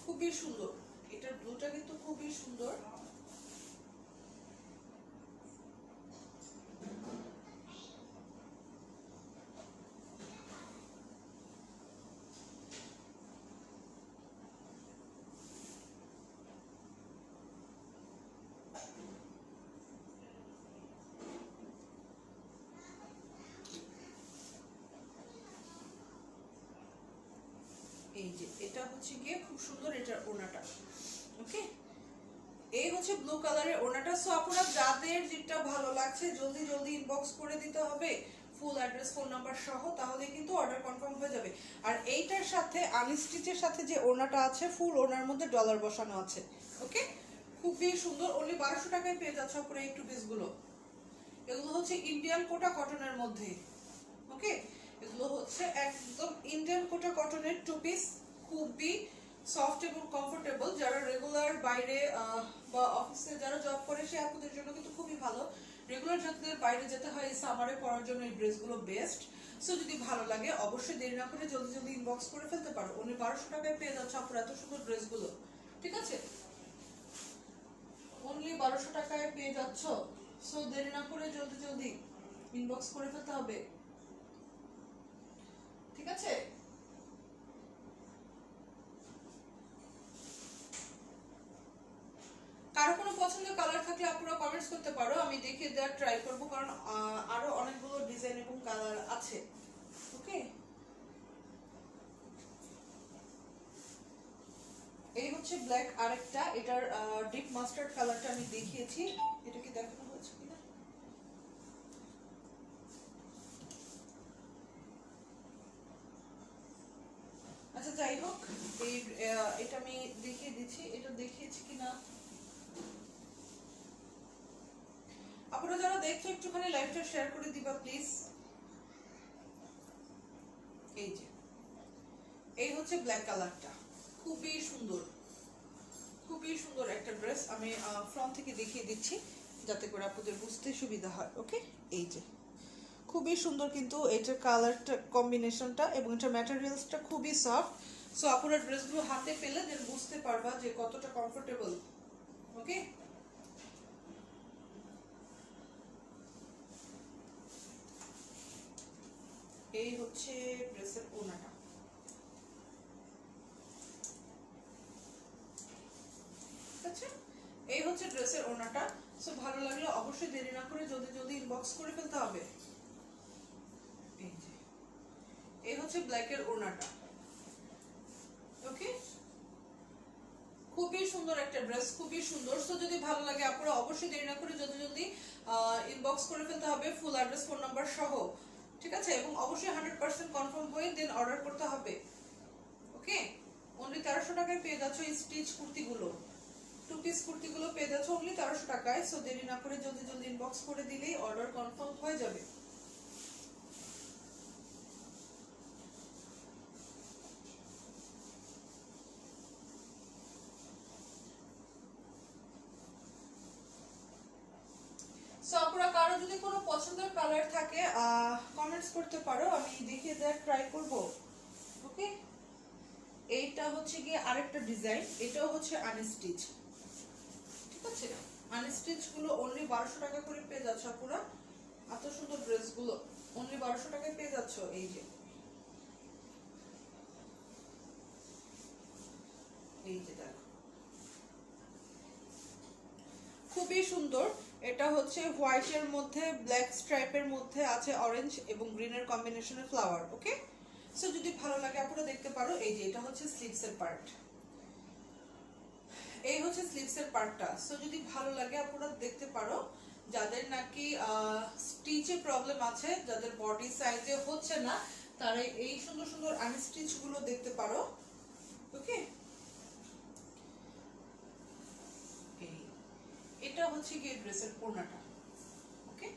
খুবই সুন্দর, এটার ব্লুটা কিন্তু খুবই সুন্দর। এই যে এটা হচ্ছে গিয়ে খুব সুন্দর এটার ওড়নাটা। ওকে, এই এই হচ্ছে ব্লু কালারের ওড়নাটা। সো আপনারা যাদের যেটা ভালো লাগছে জলদি জলদি ইনবক্স করে দিতে হবে ফুল অ্যাড্রেস ফোন নাম্বার সহ, তাহলে কিন্তু অর্ডার কনফার্ম হয়ে যাবে। আর এইটার সাথে আনস্টিচের সাথে যে ওড়নাটা আছে ফুল ওড়নার মধ্যে ডলার বসানো আছে। ওকে, খুবই সুন্দর। অনলি 1200 টাকায় পেয়ে যাচ্ছে আপনারা এই টু পিসগুলো। এগুলো হচ্ছে ইন্ডিয়ান কোটা কটনের মধ্যে। ওকে, এগুলো হচ্ছে একদম ইন্ডিয়ান কোটা কটনের টু পিস, খুবই সফট এবং কমফোর্টেবল। যারা রেগুলার বাইরে বা অফিসে যারা জব করে সে আপুদের জন্য কিন্তু খুবই ভালো। রেগুলার যাদের বাইরে যেতে হয় সামারে পরার জন্য এই ড্রেসগুলো বেস্ট। সো যদি ভালো লাগে অবশ্যই দেরি না করে জলদি জলদি ইনবক্স করে ফেলতে পারো। উনি 1200 টাকায় পেয়ে যাচ্ছে আপনারা এত সুন্দর ড্রেসগুলো। ঠিক আছে, অনলি 1200 টাকায় পেয়ে যাচ্ছ। সো দেরি না করে জলদি জলদি ইনবক্স করে ফেলতে হবে। ঠিক আছে, কারো কোনো পছন্দের কালার থাকলে আপনারা কমেন্টস করতে পারো, আমি দেখিয়ে দেওয়ার ট্রাই করবো, কারণ আরো অনেকগুলো ডিজাইন এবং কালার আছে। ওকে, এই হচ্ছে ব্ল্যাক আরেকটা, এটার ডিপ মাস্টার্ড কালারটা আমি দেখিয়েছি, এটা কি দেখানো হয়েছে কিনা। আচ্ছা যাই হোক, এই এটা আমি দেখিয়ে দিচ্ছি, এটা দেখিয়েছি কিনা। আপনারা যারা দেখছো একটুখানি লাইভটা শেয়ার করে দিবা প্লিজ। এই যে এই হচ্ছে ব্ল্যাক কালারটা, খুবই সুন্দর, খুবই সুন্দর একটা ড্রেস। আমি ফ্রন্ট থেকে দেখিয়ে দিচ্ছি যাতে করে আপনাদের বুঝতে সুবিধা হয়। ওকে, এই যে খুবই সুন্দর কিন্তু এটার কালারটা কম্বিনেশনটা এবং এটার ম্যাটেরিয়ালসটা খুবই সফট। সো আপনারা ড্রেসগুলো হাতে পেলে দেন বুঝতে পারবা যে কতটা কমফোর্টেবল। ওকে, এই হচ্ছে ড্রেসের ওড়নাটা। আচ্ছা, এই হচ্ছে ড্রেসের ওড়নাটা। সো ভালো লাগলে অবশ্যই দেরি না করে জলদি জলদি ইনবক্স করে ফেলতে হবে। এই যে এই হচ্ছে ব্ল্যাকের ওড়নাটা। ওকে, খুবই সুন্দর একটা ড্রেস, খুবই সুন্দর। সো যদি ভালো লাগে আপনারা অবশ্যই দেরি না করে জলদি জলদি ইনবক্স করে ফেলতে হবে ফুল অ্যাড্রেস ফোন নাম্বার সহ। ঠিক আছে, এবং অবশ্যই 100% কনফার্ম হয়ে দেন অর্ডার করতে হবে। ওকে, অনলি 1300 টাকায় পেয়ে যাচ্ছ এই স্টিচ কুর্তিগুলো, টু পিস কুর্তিগুলো পেয়ে যাচ্ছ অনলি 1300 টাকায়। সো দেরি না করে জলদি জলদি ইনবক্স করে দিলেই অর্ডার কনফার্ম হয়ে যাবে। সো আপনারা কারো যদি কোনো পছন্দের কালার থাকে কমেন্টস করতে পারো, আমি দেখিয়ে দেওয়ার ট্রাই করব। ওকে, এইটা হচ্ছে গিয়ে আরেকটা ডিজাইন, এটাও হচ্ছে আনস্টিচ। ঠিক আছে, আনস্টিচ গুলো অনলি 1200 টাকা করে পেয়ে যাচ্ছ আপনারা। এত সুন্দর ড্রেসগুলো অনলি 1200 টাকায় পেয়ে যাচ্ছ। এই যে এই যে দেখো, খুবই সুন্দর। এটা হচ্ছে হোয়াইটের মধ্যে ব্ল্যাক স্ট্রাইপের মধ্যে আছে অরেঞ্জ এবং গ্রিনের কম্বিনেশনের ফ্লাওয়ার। ওকে, সো যদি ভালো লাগে আপনারা দেখতে পারো। এই যে এটা হচ্ছে স্লিভসের পার্ট, এই হচ্ছে স্লিভসের পার্টটা। সো যদি ভালো লাগে আপনারা দেখতে পারো। যাদের নাকি স্টিচে প্রবলেম আছে, যাদের বডি সাইজে হচ্ছে না, তারা এই সুন্দর সুন্দর আনস্টিচ গুলো দেখতে পারো। ওকে, এটা হচ্ছে গিয়ে ড্রেসের ওড়নাটা। ওকে,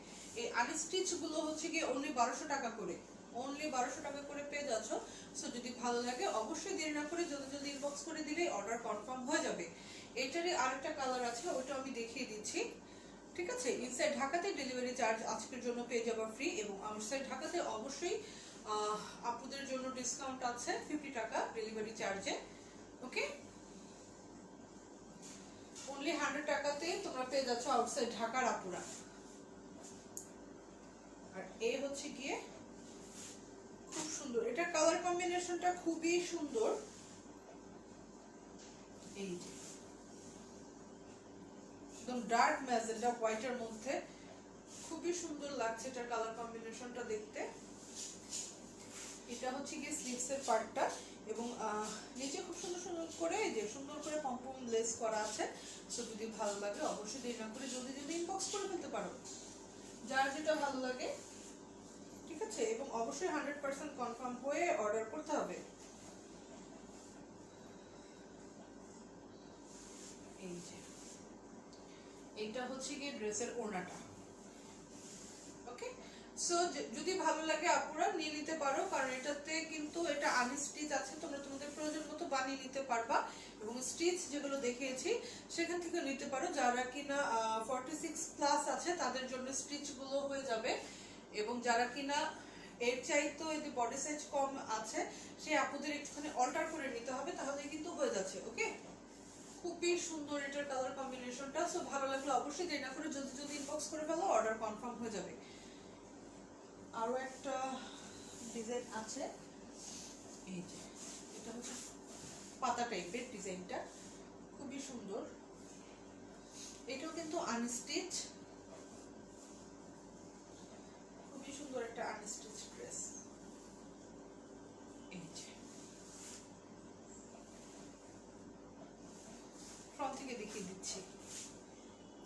এই আনস্টিচ গুলো হচ্ছে গিয়ে অনলি 1200 টাকা করে, অনলি 1200 টাকা করে পেয়ে যাচ্ছ। সো যদি ভালো লাগে অবশ্যই দেরি না করে জলদি জলদি ইনবক্স করে দিলেই অর্ডার কনফার্ম হয়ে যাবে। এটারই আরেকটা কালার আছে, ওটা আমি দেখিয়ে দিচ্ছি। ঠিক আছে, ইনসাইড ঢাকাতে ডেলিভারি চার্জ আজকের জন্য পেয়ে যাবা ফ্রি, এবং আউটসাইড ঢাকাতে অবশ্যই আপুদের জন্য ডিসকাউন্ট আছে 50 টাকা ডেলিভারি চার্জে। ওকে, অনলি 100 টাকাতে তোমরা পেয়ে যাচ্ছ আউটসাইড ঢাকার আপুরা। আর এই হচ্ছে গিয়ে খুব সুন্দর, এটা কালার কম্বিনেশনটা খুবই সুন্দর। এই যে একদম ডার্ক ম্যাজেন্ডা হোয়াইটের মধ্যে খুবই সুন্দর লাগছে এটা কালার কম্বিনেশনটা দেখতে। এটা হচ্ছে গিয়ে স্লিভসের পার্টটা এবং নিচে খুব সুন্দর সুন্দর করে যে সুন্দর করে পম্পম লেস করা আছে। সো যদি ভালো লাগে অবশ্যই দেরি না করে জলদি জলদি ইনবক্স করে ফেলতে পারো, যার যেটা ভালো লাগে, ঠিক আছে। এবং অবশ্যই 100% কনফার্ম হয়ে অর্ডার করতে হবে। এই যে এইটা হচ্ছে গিয়ে ড্রেসের ওড়নাটা। ওকে, সো যদি ভালো লাগে আপুরা নিয়ে নিতে পারো, কারণ এটাতে কিন্তু এটা আনস্টিচ আছে, তোমরা তোমাদের প্রয়োজন মতো বানিয়ে নিতে পারবা। এবং স্টিচ যেগুলো দেখিয়েছি সেখান থেকে নিতে পারো। যারা কিনা 46+ আছে তাদের জন্য স্টিচ গুলো হয়ে যাবে, এবং যারা কিনা এর চাইতো যদি বডি সাইজ কম আছে সেই আপুদের একটুখানি অল্টার করে নিতে হবে, তাহলে কিন্তু হয়ে যাচ্ছে। ওকে, খুবই সুন্দর এটার কালার কম্বিনেশনটা। সো ভালো লাগলে অবশ্যই দেরি না করে জলদি জলদি ইনবক্স করে ফেলো, অর্ডার কনফার্ম হয়ে যাবে। আরো একটা ডিজাইন আছে, এই যে এটা হচ্ছে পাতা টাইপের ডিজাইনটা, খুবই সুন্দর। এটাও কিন্তু আনস্টিচ, খুবই সুন্দর একটা আনস্টিচ ড্রেস। এই যে ফ্রন্ট থেকে দেখিয়ে দিচ্ছি।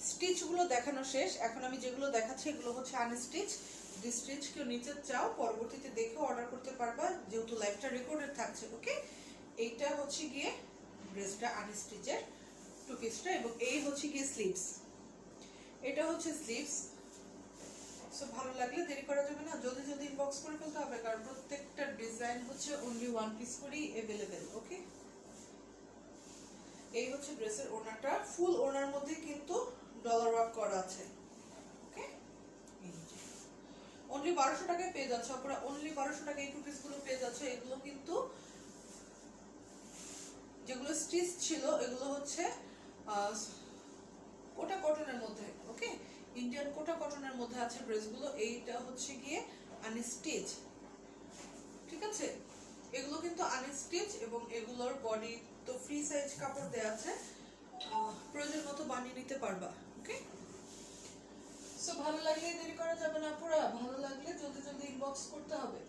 স্টিচ গুলো দেখানো শেষ, এখন আমি যেগুলো দেখাচ্ছি এগুলো হচ্ছে আনস্টিচ। যদি স্টিচ কেউ নিতে চাও পরবর্তীতে দেখে অর্ডার করতে পারবা, যেহেতু লাইভটা রেকর্ডেড থাকছে। ওকে, এইটা হচ্ছে গিয়ে ড্রেসটা আনস্টিচের টু পিসটা, এবং এই হচ্ছে গিয়ে স্লিভস। এটা হচ্ছে স্লিভস। সো ভালো লাগলে দেরি করা যাবে না, জলদি জলদি ইনবক্স করে ফেলতে হবে, কারণ প্রত্যেকটা ডিজাইন হচ্ছে অনলি ওয়ান পিস করেই अवेलेबल। ওকে, এই হচ্ছে ড্রেসের ওড়নাটা, ফুল ওড়নার মধ্যে কিন্তু ডলার ওয়ার্ক করা আছে। ওকে, অনলি 1200 টাকায় পেয়ে যাচ্ছে আপনারা, অনলি 1200 টাকায় এই টু পিস গুলো পেয়ে যাচ্ছে। এগুলো কিন্তু যেগুলো স্টিচ ছিল এগুলো হচ্ছে কোটা কটনের মধ্যে। ওকে, ইন্ডিয়ান কোটা কটনের মধ্যে আছে ড্রেসগুলো। এইটা হচ্ছে গিয়ে আনস্টিচ, ঠিক আছে। এগুলো কিন্তু আনস্টিচ, এবং এগুলোর বডি তো ফ্রি সাইজ কাপড় দেয়া আছে, প্রয়োজন মতো বানিয়ে নিতে পারবা। ওকে, সো ভালো লাগলে দেরি করা যাবে না পুরা, ভালো লাগলে জলদি জলদি ইনবক্স করতে হবে।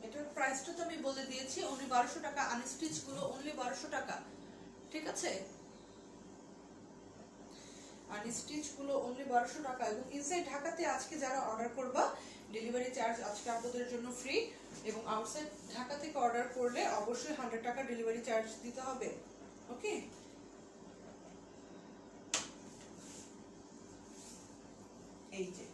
এটার প্রাইসটা তো আমি বলে দিয়েছি, অনলি 1200 টাকা। আনস্টিচ গুলো অনলি 1200 টাকা, ঠিক আছে। আনস্টিচ গুলো অনলি 1200 টাকা। এবং ইনসাইড ঢাকাতে আজকে যারা অর্ডার করবা ডেলিভারি চার্জ আজকে আপনাদের জন্য ফ্রি, এবং আউটসাইড ঢাকা থেকে অর্ডার করলে অবশ্যই 100 টাকা ডেলিভারি চার্জ দিতে হবে। ওকে, এই যে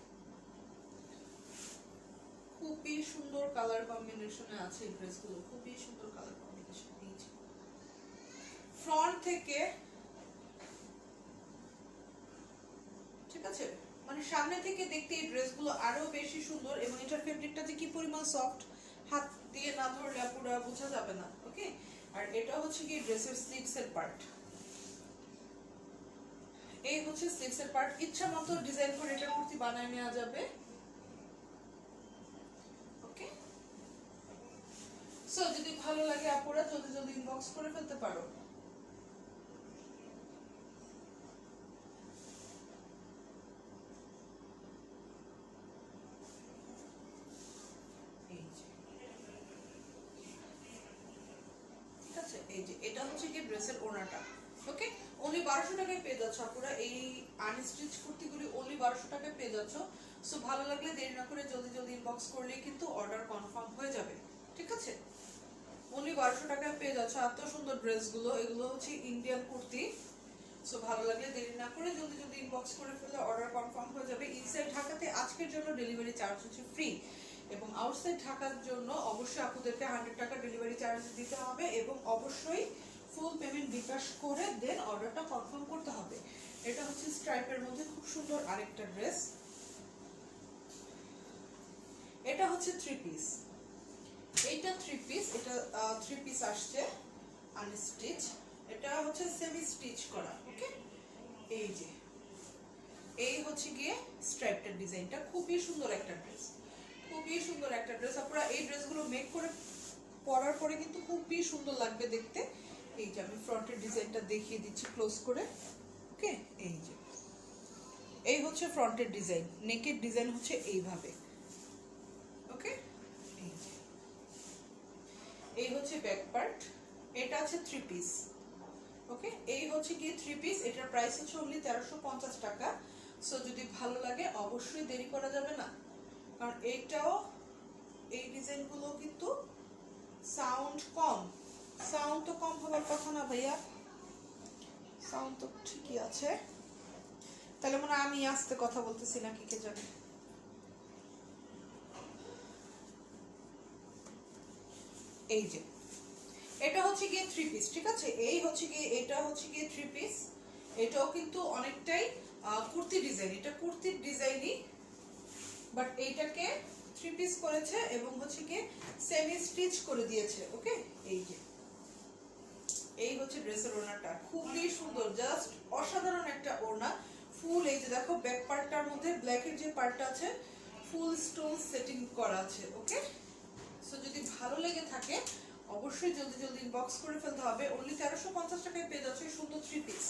খুবই সুন্দর কালার কম্বিনেশনে আছে এই ড্রেসগুলো, খুবই সুন্দর কালার কম্বিনেশন। এই যে ফ্রন্ট থেকে, ঠিক আছে, মানে সামনে থেকে দেখতে এই ড্রেসগুলো আরো বেশি সুন্দর, এবং এটার ফেব্রিকটা যে কি পরিমাণ সফট, হাত দিয়ে না ধরলে পুরো বোঝা যাবে না। ওকে, আর এটা হচ্ছে কি ড্রেসের স্লিভস এর পার্ট। এই হচ্ছে স্লিভস এর পার্ট, ইচ্ছা মতো ডিজাইন করে এটা কুর্তি বানায় নেওয়া যাবে। ওকে, সো যদি ভালো লাগে আপুরা জলদি জলদি ইনবক্স করে ফেলতে পারো। এই যে এটা হচ্ছে কি ড্রেসের ওড়নাটা। ওকে, অনলি 1200 টাকায় পেয়ে যাচ্ছ আপুরা এই আনস্টিচ কুর্তিগুলি, অনলি 1200 টাকায় পেয়ে যাচ্ছ। সো ভালো লাগলে দেরি না করে জলদি জলদি ইনবক্স করলেই কিন্তু অর্ডার কনফার্ম হয়ে যাবে, ঠিক আছে। অনলি 1200 টাকায় পেয়ে যাচ্ছ এত সুন্দর ড্রেসগুলো। এগুলো হচ্ছে ইন্ডিয়ান কুর্তি। সো ভালো লাগলে দেরি না করে জলদি জলদি ইনবক্স করে ফেললে অর্ডার কনফার্ম হয়ে যাবে। ইনসাইড ঢাকাতে আজকের জন্য ডেলিভারি চার্জ হচ্ছে ফ্রি, এবং আউটসাইড ঢাকার জন্য অবশ্যই আপনাদেরকে 100 টাকা ডেলিভারি চার্জ দিতে হবে, এবং অবশ্যই ফুল পেমেন্ট বিকাশ করে দেন অর্ডারটা কনফার্ম করতে হবে। এটা হচ্ছে স্ট্রাইপের মধ্যে খুব সুন্দর আরেকটা ড্রেস। এটা হচ্ছে থ্রি পিস, এইটা থ্রি পিস, এটা থ্রি পিস আসছে আনস্টিচ, এটা হচ্ছে সেমি স্টিচ করা। ওকে, এই যে এই হচ্ছে গিয়ে স্ট্রাইপটার ডিজাইনটা, খুবই সুন্দর একটা ড্রেস, খুবই সুন্দর একটা ড্রেস। আপনারা এই ড্রেসগুলো মেক করে পরার পরে কিন্তু খুবই সুন্দর লাগবে দেখতে। এই যে আমি ফ্রন্টের ডিজাইনটা দেখিয়ে দিচ্ছি ক্লোজ করে। ওকে, এই যে এই হচ্ছে ফ্রন্টের ডিজাইন, নেকের ডিজাইন হচ্ছে এইভাবে। ওকে, এই হচ্ছে ব্যাক পার্ট, এটা আছে 3 পিস। ওকে, এই হচ্ছে গিয়ে 3 পিস, এটার প্রাইস হচ্ছে অনলি 1350 টাকা। সো যদি ভালো লাগে অবশ্যই দেরি করা যাবে না, কারণ এইটাও এই ডিজাইনগুলো কিন্তু সাউন্ড কম, সাউন্ড তো কম হওয়ার কথা না ভাইয়া, সাউন্ড তো ঠিকই আছে। তাহলে মনে হয় আমি আস্তে কথা বলতেছি নাকি কে জানে। এই যে এটা হচ্ছে গিয়ে 3 পিস, ঠিক আছে, এই হচ্ছে গিয়ে এটা হচ্ছে গিয়ে 3 পিস। এটাও কিন্তু অনেকটাই কুর্তি ডিজাইন, এটা কুর্তির ডিজাইনই, বাট এইটাকে 3 পিস করেছে এবং হচ্ছে গিয়ে সেমি স্টিচ করে দিয়েছে। ওকে, এই যে এই হচ্ছে ড্রেসের ওড়নাটা, খুবই সুন্দর, জাস্ট অসাধারণ একটা ওড়না। ফুল এই যে দেখো ব্যাক পার্টটার মধ্যে ব্ল্যাকের যে পার্টটা আছে ফুল স্টোন সেটিং করা আছে। ওকে, সো যদি ভালো লেগে থাকে অবশ্যই জলদি জলদি ইনবক্স করে ফেলতে হবে। অনলি 1350 টাকায় পেয়ে যাচ্ছে সুন্দর 3 পিস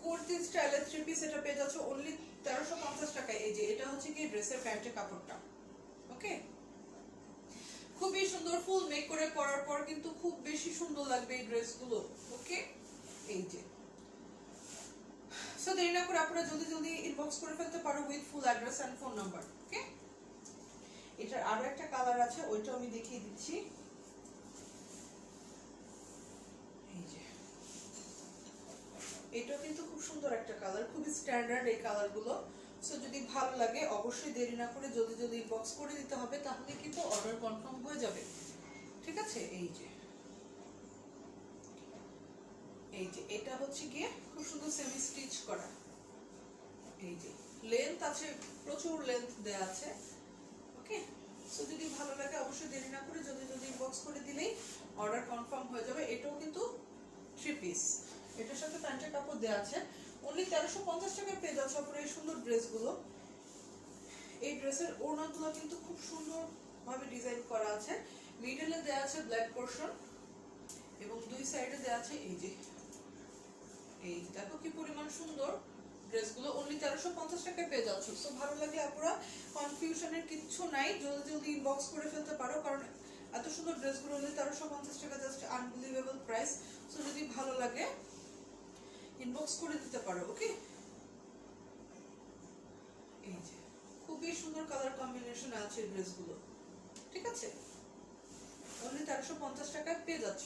কুর্তি স্টাইলের 3 পিস, এটা পেয়ে যাচ্ছে অনলি 1350 টাকায়। এই যে এটা হচ্ছে কি ড্রেসের প্যান্টের কাপড়টা। ওকে, খুবই সুন্দর, ফুল মেক করে পরার পর কিন্তু খুব বেশি সুন্দর লাগবে এই ড্রেসগুলো। ওকে, এই যে সো দেরি না করে আপনারা জলদি জলদি ইনবক্স করে ফেলতে পারো with full address and phone number. Okay, এটার আরো একটা কালার আছে, ওইটাও আমি দেখিয়ে দিচ্ছি। এই যে এটাও কিন্তু খুব সুন্দর একটা কালার, খুবই স্ট্যান্ডার্ড এই কালারগুলো। সো যদি ভালো লাগে অবশ্যই দেরি না করে জলদি জলদি ইনবক্স করে দিতে হবে, তাহলে কিন্তু অর্ডার কনফার্ম হয়ে যাবে। ঠিক আছে, এই যে এই যে এটা হচ্ছে গিয়ে খুব সুন্দর সেমি স্টিচ করা। এই যে লেন্থ আছে, প্রচুর লেন্থ দেয়া আছে। ওকে, সো যদি ভালো লাগে অবশ্যই দেরি না করে জলদি জলদি ইনবক্স করে দিলেই অর্ডার কনফার্ম হয়ে যাবে। এটাও কিন্তু 3 পিস, এটার সাথে প্যান্টের কাপড় দেওয়া আছে। অনলি 1350 টাকায় পেয়ে যাচ্ছে আপনারা এই সুন্দর ড্রেসগুলো। এই ড্রেসের ওড়নাগুলো কিন্তু খুব সুন্দর ভাবে ডিজাইন করা আছে, মিডলে দেওয়া আছে ব্ল্যাক পোর্শন এবং দুই সাইডে দেওয়া আছে এই যে এই দেখো কি পরিমাণ সুন্দর ড্রেসগুলো। অনলি 1350 টাকায় পেয়ে যাচ্ছ। সো ভালো লাগলে আপনারা কনফিউশনের কিচ্ছু নাই, জলদি জলদি ইনবক্স করে ফেলতে পারো, কারণ এত সুন্দর ড্রেসগুলো অনলি 1350 টাকা, জাস্ট আনবিলিভেবল প্রাইস। সো যদি ভালো লাগে ইনবক্স করে দিতে পারো। ওকে, এই যে খুবই সুন্দর কালার কম্বিনেশন আছে ড্রেসগুলো। ঠিক আছে, অনলি 1350 টাকায় পেয়ে যাচ্ছ।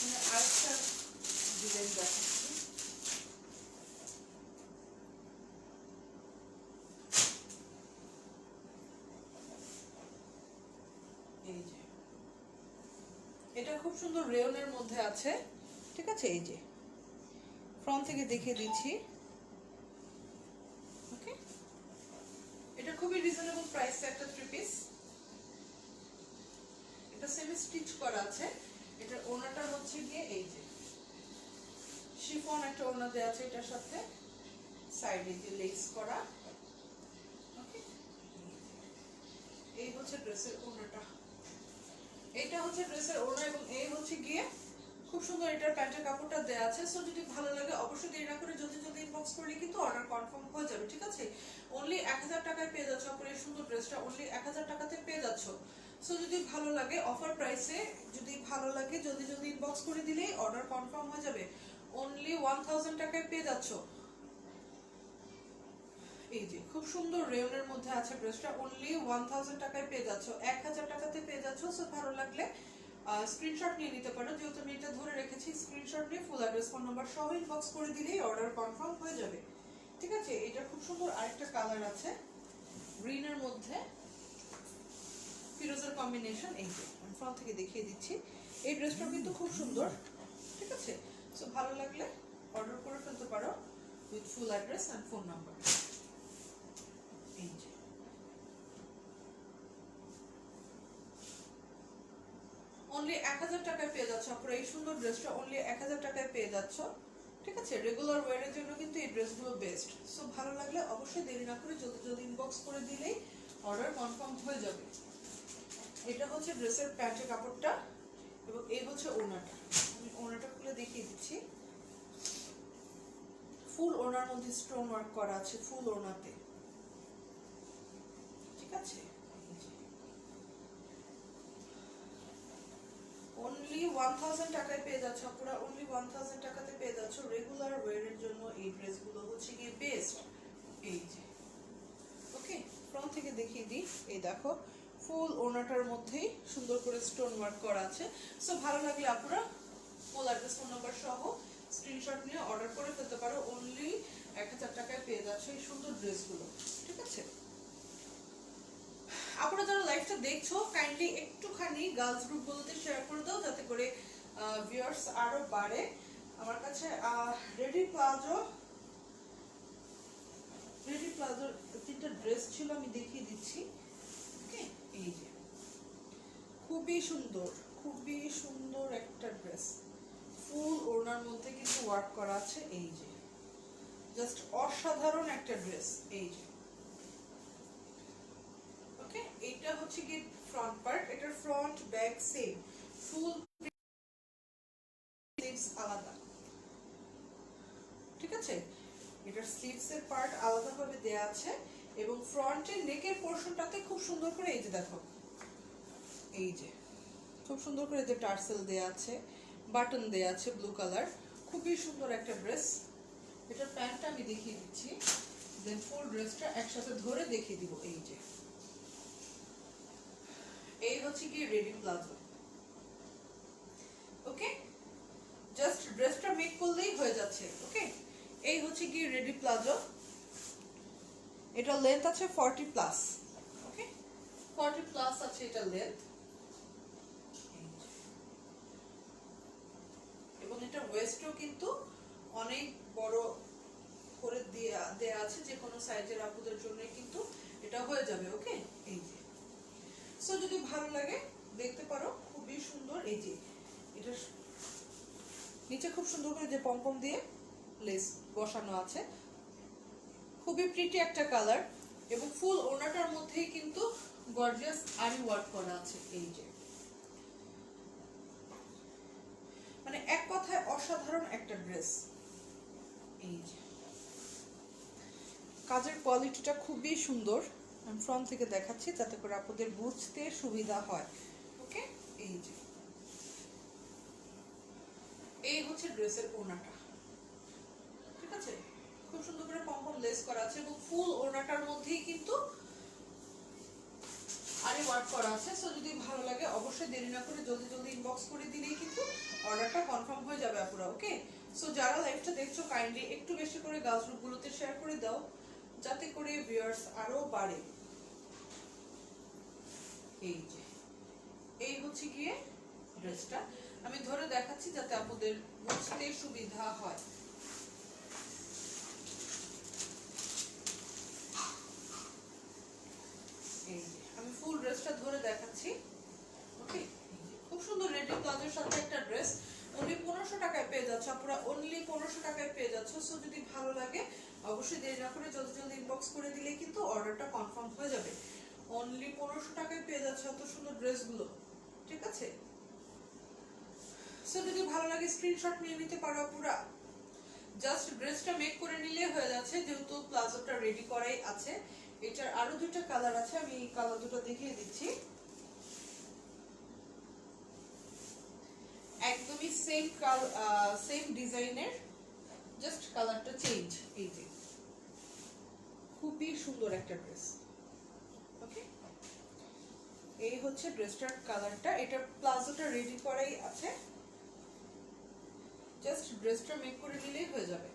এখানে আরেকটা ডিজাইন দেখাচ্ছি। এই যে এটা খুব সুন্দর রেয়নের মধ্যে আছে। ঠিক আছে, এই যে ফ্রন্ট থেকে দেখিয়ে দিচ্ছি। ওকে, এটা খুবই রিজনেবল প্রাইস একটা 3 পিস। এটা সেমি স্টিচ করা আছে। এটার ওড়নাটা হচ্ছে গিয়ে এই যে শিফন একটা ওড়না দেওয়া আছে, এটার সাথে সাইডে যে লেস করা। ওকে, এই হচ্ছে ড্রেসের ওড়নাটা, এইটা হচ্ছে ড্রেসের ওড়না এবং এই হচ্ছে গিয়ে খুব সুন্দর এটার প্যান্টের কাপড়টা দেওয়া আছে। সো যদি ভালো লাগে অবশ্যই দেরি না করে জলদি জলদি ইনবক্স করলে কিন্তু অর্ডার কনফার্ম হয়ে যাবে। ঠিক আছে, অনলি 1000 টাকায় পেয়ে যাচ্ছ আপনারা এই সুন্দর ড্রেসটা, অনলি 1000 টাকাতে পেয়ে যাচ্ছ। সো যদি ভালো লাগে অফার প্রাইসে, যদি ভালো লাগে জলদি জলদি ইনবক্স করে দিলেই অর্ডার কনফার্ম হয়ে যাবে। অনলি 1000 টাকায় পেয়ে যাচ্ছ। এই যে খুব সুন্দর রেয়নের মধ্যে আছে ড্রেসটা, অনলি 1000 টাকায় পেয়ে যাচ্ছ, 1000 টাকাতে পেয়ে যাচ্ছ। সো ভালো লাগলে স্ক্রিনশট নিয়ে নিতে পারো, যেহেতু আমি এটা ধরে রেখেছি। স্ক্রিনশট নিয়ে ফুল অ্যাড্রেস ফোন নাম্বার সহ ইনবক্স করে দিলেই অর্ডার কনফার্ম হয়ে যাবে। ঠিক আছে, এটা খুব সুন্দর আরেকটা কালার আছে গ্রিনের মধ্যে ফিরোজের কম্বিনেশন। এই যে আমি ফ্রন্ট থেকে দেখিয়ে দিচ্ছি, এই ড্রেসটা কিন্তু খুব সুন্দর। ঠিক আছে, সো ভালো লাগলে অর্ডার করে ফেলতে পারো with full address and phone number. এই যে অনলি 1000 টাকায় পেয়ে যাচ্ছ আপনারা এই সুন্দর ড্রেসটা, অনলি 1000 টাকায় পেয়ে যাচ্ছ। ঠিক আছে, রেগুলার ওয়্যারের জন্য কিন্তু এই ড্রেসগুলো বেস্ট। সো ভালো লাগলে অবশ্যই দেরি না করে জলদি জলদি ইনবক্স করে দিলেই অর্ডার কনফার্ম হয়ে যাবে। এটা হচ্ছে ড্রেসের প্যান্টের কাপড়টা এবং এই হচ্ছে ওড়নাটা। আমি ওড়নাটা খুলে দেখিয়ে দিচ্ছি। ফুল ওড়নার মধ্যে স্টোন ওয়ার্ক করা আছে, ফুল ওড়নাতে, ঠিক আছে। অনলি 1000 টাকায় পেয়ে যাচ্ছ পুরো, অনলি 1000 টাকাতে পেয়ে যাচ্ছ রেগুলার ওয়্যারের জন্য। এই ড্রেসগুলো হচ্ছে কি বেস্ট। এই যে ওকে, ফ্রন্ট থেকে দেখিয়ে দিই। এই দেখো ফুল ওড়নাটার মধ্যেই সুন্দর করে স্টোন ওয়ার্ক করা আছে। সো ভালো লাগলে আপনারা ফুল অ্যাড্রেস, ফোন নাম্বার সহ স্ক্রিনশট নিয়ে অর্ডার করে ফেলতে পারো। অনলি 1000 টাকায় পেয়ে যাচ্ছে এই সুন্দর ড্রেসগুলো, ঠিক আছে। আপনারা যারা লাইভটা দেখছো কাইন্ডলি একটুখানি গার্লস গ্রুপগুলোতে শেয়ার করে দাও, যাতে করে ভিউয়ার্স আরো বাড়ে। আমার কাছে রেডি প্লাজোর তিনটা ড্রেস ছিল, আমি দেখিয়ে দিচ্ছি। ওকে, এই যে খুবই সুন্দর, খুবই সুন্দর একটা ড্রেস, ফুল ওড়নার মধ্যে কিন্তু ওয়ার্ক করা আছে। এই যে জাস্ট অসাধারণ একটা ড্রেস। এই যে ওকে, এটা হচ্ছে কি ফ্রন্ট পার্ট, এটার ফ্রন্ট ব্যাক সেম, ফুল স্লিভস আলাদা, ঠিক আছে। এটার স্লিভস এর পার্ট আলাদাভাবে দেয়া আছে এবং ফ্রন্টের নেকের পোরশনটাতে খুব সুন্দর করে এই যে দেখো, এই যে খুব সুন্দর করে যে টার্সেল দেয়া আছে, বাটন দেয়া আছে ব্লু কালার, খুবই সুন্দর একটা ড্রেস। এটার প্যান্টটা আমি দেখিয়ে দিচ্ছি, দেন ফুল ড্রেসটা একসাথে ধরে দেখিয়ে দিব। এই যে এই হচ্ছে কি রেডি প্লাজো। ওকে, জাস্ট ড্রেসটা মেক করলেই হয়ে যাচ্ছে। ওকে, এই হচ্ছে কি রেডি প্লাজো। এটা লেন্থ আছে 40 প্লাস। ওকে, 40 প্লাস আছে এটা লেন্থ, এবং এটা ওয়েস্টও কিন্তু অনেক বড় করে দেয়া আছে, যে কোনো সাইজের আপুদের জন্য কিন্তু এটা হয়ে যাবে। ওকে, এই যে সো যদি ভালো লাগে দেখতে পারো, খুবই সুন্দর। এই যে এটা নিচে খুব সুন্দর করে যে পমপম দিয়ে লেস বসানো আছে, খুবই প্রিটি একটা কালার, এবং ফুল ওড়নাটার মধ্যেই কিন্তু গর্জিয়াস আরি ওয়ার্ক করা আছে। এই যে মানে এক কথায় অসাধারণ একটা ড্রেস। এই যে কাজের কোয়ালিটিটা খুবই সুন্দর, আমি ফ্রন্ট থেকে দেখাচ্ছি যাতে করে আপনাদের বুঝতে সুবিধা হয়। ওকে, এই যে এই হচ্ছে ড্রেসের ওড়নাটা, ঠিক আছে। খুব সুন্দর করে পমপম লেস করা আছে এবং ফুল ওড়নাটার মধ্যেই কিন্তু আরি ওয়ার্ক করা আছে। সো যদি ভালো লাগে অবশ্যই দেরি না করে জলদি জলদি ইনবক্স করে দিলেই কিন্তু অর্ডারটা কনফার্ম হয়ে যাবে আপুরা। ওকে, সো যারা লাইভটা দেখছো কাইন্ডলি একটু বেশি করে গার্লস গ্রুপগুলোতে শেয়ার করে দাও, যাতে করে ভিউয়ার্স আরো বাড়ে। এই যে এই হচ্ছে গিয়ে ড্রেসটা, আমি ধরে দেখাচ্ছি যাতে আপনাদের বুঝতে সুবিধা হয়। এই যে আমি ফুল ড্রেসটা ধরে দেখাচ্ছি। ওকে, খুব সুন্দর রেডি প্লাজোর সাথে একটা ড্রেস, অনলি 1500 টাকায় পেয়ে যাচ্ছ আপনারা, অনলি 1500 টাকায় পেয়ে যাচ্ছ। সো যদি ভালো লাগে অবশ্যই দেরি না করে জলদি জলদি ইনবক্স করে দিলে কিন্তু অর্ডারটা কনফার্ম হয়ে যাবে। অনলি 1500 টাকায় পেয়ে যাচ্ছ এত সুন্দর ড্রেসগুলো, ঠিক আছে। সো যদি ভালো লাগে স্ক্রিনশট নিয়ে নিতে পারো পুরা, জাস্ট ড্রেসটা মেক করে নিলে হয়ে যাচ্ছে, যেহেতু প্লাজোটা রেডি করাই আছে। এটার আরো দুটো কালার আছে, আমি কালার দুটো দেখিয়ে দিচ্ছি। একদমই সেম ডিজাইনের, জাস্ট কালারটা চেঞ্জ। এই যে খুবই সুন্দর একটা ড্রেস। ওকে, এই হচ্ছে ড্রেসটার কালারটা, এটা প্লাজোটা রেডি করাই আছে, জাস্ট ড্রেসটা মেক করে নিলেই হয়ে যাবে।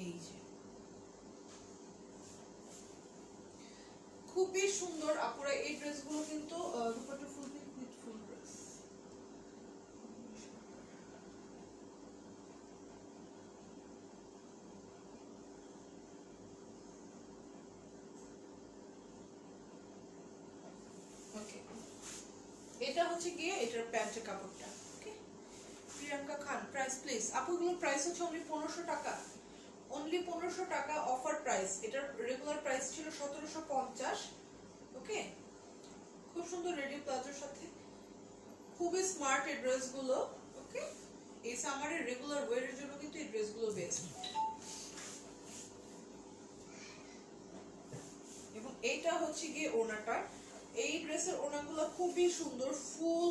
এই যে খুবই সুন্দর আপুরা এই ড্রেসগুলো কিন্তু দুপাট্টা ফুল উইথ ফুল ড্রেস। ওকে, এটা হচ্ছে গিয়ে এটার প্যান্টের কাপড়টা। ওকে, প্রিয়াঙ্কা খান প্রাইস প্লিজ। আপুগুলোর প্রাইস হচ্ছে অনলি 1500 টাকা, অনলি অনলি 1500 টাকা অফার প্রাইস। এটার রেগুলার প্রাইস ছিল 1750। ওকে, খুব সুন্দর রেডি প্লাজোর সাথে, খুবই স্মার্ট এই ড্রেসগুলো। ওকে, এই সামারের রেগুলার ওয়্যারের জন্য কিন্তু এই ড্রেসগুলো বেস্ট। এবং এইটা হচ্ছে গিয়ে ওনাটা। এই ড্রেসের ওনাগুলো খুবই সুন্দর, ফুল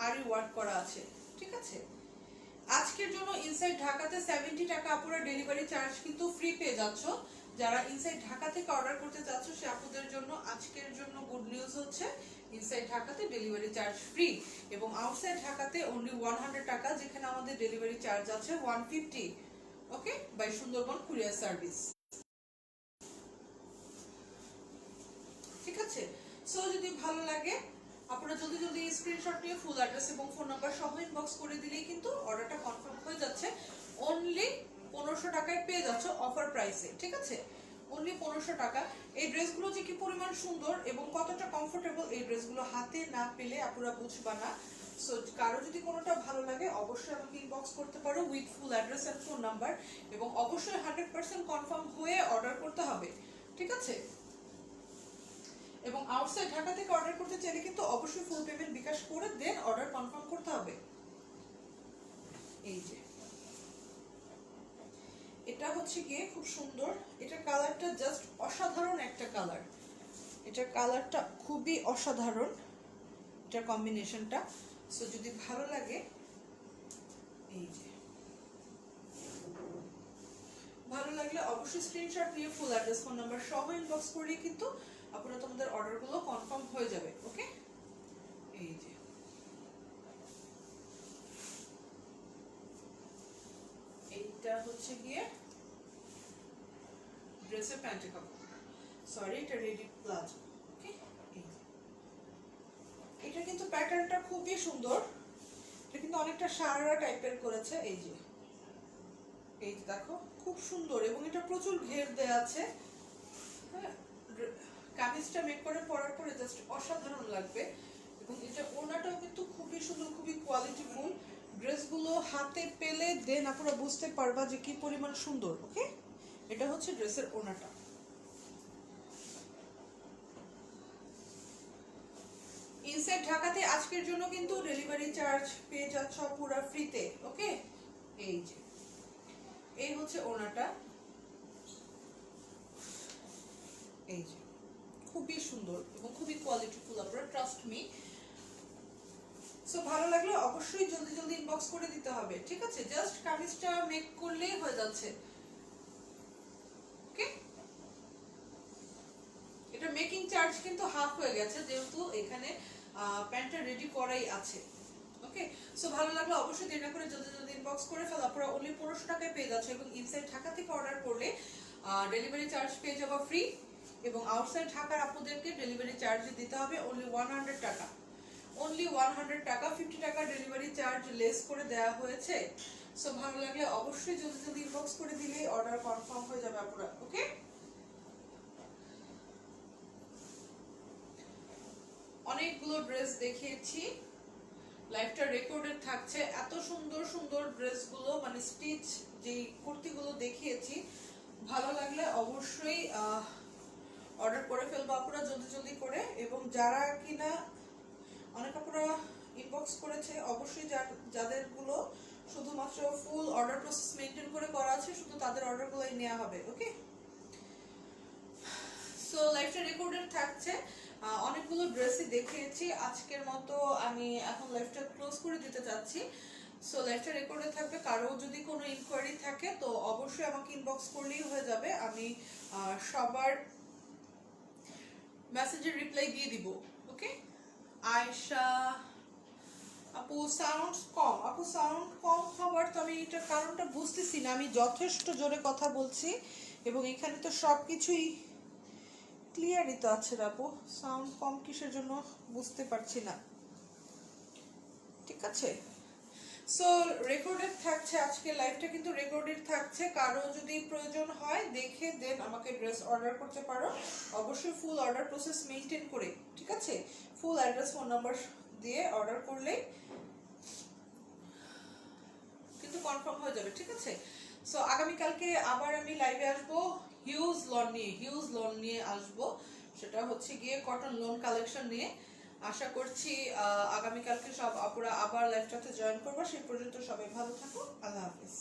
আরি ওয়ার্ক করা আছে। ঠিক আছে, আজকের জন্য ইনসাইড ঢাকাতে 70 টাকা আপুরা ডেলিভারি চার্জ কিন্তু ফ্রি পেয়ে যাচ্ছ। যারা ইনসাইড ঢাকা থেকে অর্ডার করতে চাচ্ছ সে আপুদের জন্য আজকের জন্য গুড নিউজ হচ্ছে ইনসাইড ঢাকাতে ডেলিভারি চার্জ ফ্রি, এবং আউটসাইড ঢাকাতে অনলি 100 টাকা, যেখানে আমাদের ডেলিভারি চার্জ আছে 150। ওকে, বাই সুন্দরবন কুরিয়ার সার্ভিস। ঠিক আছে, সো যদি ভালো লাগে আপনারা জলদি জলদি স্ক্রিনশট নিয়ে ফুল অ্যাড্রেস এবং ফোন নাম্বার সহ ইনবক্স করে দিলেই কিন্তু অর্ডারটা কনফার্ম হয়ে যাচ্ছে। অনলি 1500 টাকায় পেয়ে যাচ্ছে অফার প্রাইসে। ঠিক আছে, অনলি 1500 টাকা। এই ড্রেসগুলো যে কি পরিমাণ সুন্দর এবং কতটা কমফোর্টেবল এই ড্রেসগুলো হাতে না পেলে আপনারা বুঝবা না। সো কারো যদি কোনোটা ভালো লাগে অবশ্যই আমাকে ইনবক্স করতে পারো with full address and phone number, এবং অবশ্যই 100% কনফার্ম হয়ে অর্ডার করতে হবে। ঠিক আছে, এবং আউটসাইড ঢাকা থেকে অর্ডার করতে চাইলে কিন্তু অবশ্যই ফুল পেমেন্ট বিকাশ করে দেন অর্ডার কনফার্ম করতে হবে। এই যে এটা হচ্ছে গিয়ে খুব সুন্দর, এটা কালারটা জাস্ট অসাধারণ একটা কালার। এটা কালারটা খুবই অসাধারণ, এটা কম্বিনেশনটা। সো যদি ভালো লাগে, এই যে ভালো লাগলে অবশ্যই স্ক্রিনশট নিয়ে ফুল অ্যাড্রেস ফোন নাম্বার সহ ইনবক্স করলেই কিন্তু আপনারা তোমাদের অর্ডারগুলো কনফার্ম হয়ে যাবে। ওকে, এই যে এইটা হচ্ছে গিয়ে ড্রেসের প্যান্টের কাপড়, সরি এটা রেডি প্লাজো। ওকে, এটা কিন্তু প্যাটার্নটা খুবই সুন্দর, এটা কিন্তু অনেকটা সারারা টাইপের করেছে। এই যে দেখো খুব সুন্দর, এবং এটা প্রচুর ঘের দেয়া আছে। হ্যাঁ, কামিজটা মেক করে পরার পরে জাস্ট অসাধারণ লাগবে। এবং এটা ওনাটাও কিন্তু খুবই সুন্দর, খুবই কোয়ালিটিফুল। ড্রেসগুলো হাতে পেলে দেন আপনারা বুঝতে পারবা যে কি পরিমাণ সুন্দর। ওকে, এটা হচ্ছে ড্রেসের ওনাটা। ইনসাইড ঢাকাতে আজকের জন্য কিন্তু ডেলিভারি চার্জ পেয়ে যাচ্ছ পুরো ফ্রিতে। ওকে, এই যে এই হচ্ছে ওনাটা, এই যে খুবই সুন্দর এবং খুবই কোয়ালিটিফুল, আপনারা ট্রাস্ট মি। সো ভালো লাগলে অবশ্যই জলদি জলদি ইনবক্স করে দিতে হবে। ঠিক আছে, জাস্ট কামিজটা মেক করলেই হয়ে যাচ্ছে। ওকে, এটা মেকিং চার্জ কিন্তু হাফ হয়ে গেছে, যেহেতু এখানে প্যান্টটা রেডি করাই আছে। ওকে, সো ভালো লাগলে অবশ্যই দেরি না করে জলদি জলদি ইনবক্স করে ফেলো। আপনারা অনলি 1500 টাকায় পেয়ে যাচ্ছে, এবং ইনসাইড ঢাকা থেকে অর্ডার করলে ডেলিভারি চার্জ পেয়ে যাবে ফ্রি, এবং আউটসাইড ঢাকার আপনাদেরকে ডেলিভারি চার্জ দিতে হবে অনলি 100 টাকা। অনলি 100 টাকা, 50 টাকা ডেলিভারি চার্জ লেস করে দেওয়া হয়েছে। সো ভালো লাগলে অবশ্যই জলদি জলদি ইনবক্স করে দিলেই অর্ডার কনফার্ম হয়ে যাবে আপনারা। ওকে, অনেকগুলো ড্রেস দেখিয়েছি, লাইফটা রেকর্ডেড থাকছে। এত সুন্দর সুন্দর ড্রেসগুলো, মানে স্টিচ যে কুর্তিগুলো দেখিয়েছি, ভালো লাগলে অবশ্যই অর্ডার করে ফেলবো আপনারা জলদি জলদি করে। এবং যারা কিনা অনেক আপনারা ইনবক্স করেছে, অবশ্যই যাদেরগুলো শুধুমাত্র ফুল অর্ডার প্রসেস মেনটেন করে করা আছে, শুধু তাদের অর্ডারগুলোই নেওয়া হবে। ওকে, সো লাইফটা রেকর্ডেড থাকছে। অনেকগুলো ড্রেসই দেখিয়েছি, আজকের মতো আমি এখন লাইফটা ক্লোজ করে দিতে চাচ্ছি। সো লাইফটা রেকর্ডে থাকবে, কারো যদি কোনো ইনকোয়ারি থাকে তো অবশ্যই আমাকে ইনবক্স করলেই হয়ে যাবে, আমি সবার মেসেজের রিপ্লাই দিয়ে দিব। ওকে, আয়শা আপু সাউন্ড কম, আপু সাউন্ড কম হবার তো আমি এটার কারণটা বুঝতেছি না। আমি যথেষ্ট জোরে কথা বলছি এবং এখানে তো সব কিছুই ক্লিয়ারই তো আছে। আপু সাউন্ড কম কিসের জন্য বুঝতে পারছি না। ঠিক আছে, সো রেকর্ডেড থাকছে, আজকে লাইভটা কিন্তু রেকর্ডেড থাকছে। কারো যদি প্রয়োজন হয় দেখে দেন আমাকে ড্রেস অর্ডার করতে পারো, অবশ্যই ফুল অর্ডার প্রসেস মেনটেন করে। ঠিক আছে, ফুল অ্যাড্রেস ফোন নাম্বার দিয়ে অর্ডার করলে কিন্তু কনফার্ম হয়ে যাবে। ঠিক আছে, সো আগামীকালকে আবার আমি লাইভে আসবো হিউজ লন নিয়ে আসবো, সেটা হচ্ছে গিয়ে কটন লোন কালেকশন নিয়ে। আশা করছি আগামীকালকে সব আপুরা আবার লাইভটাতে জয়েন করবো। সেই পর্যন্ত সবাই ভালো থাকো, আল্লাহ হাফিজ।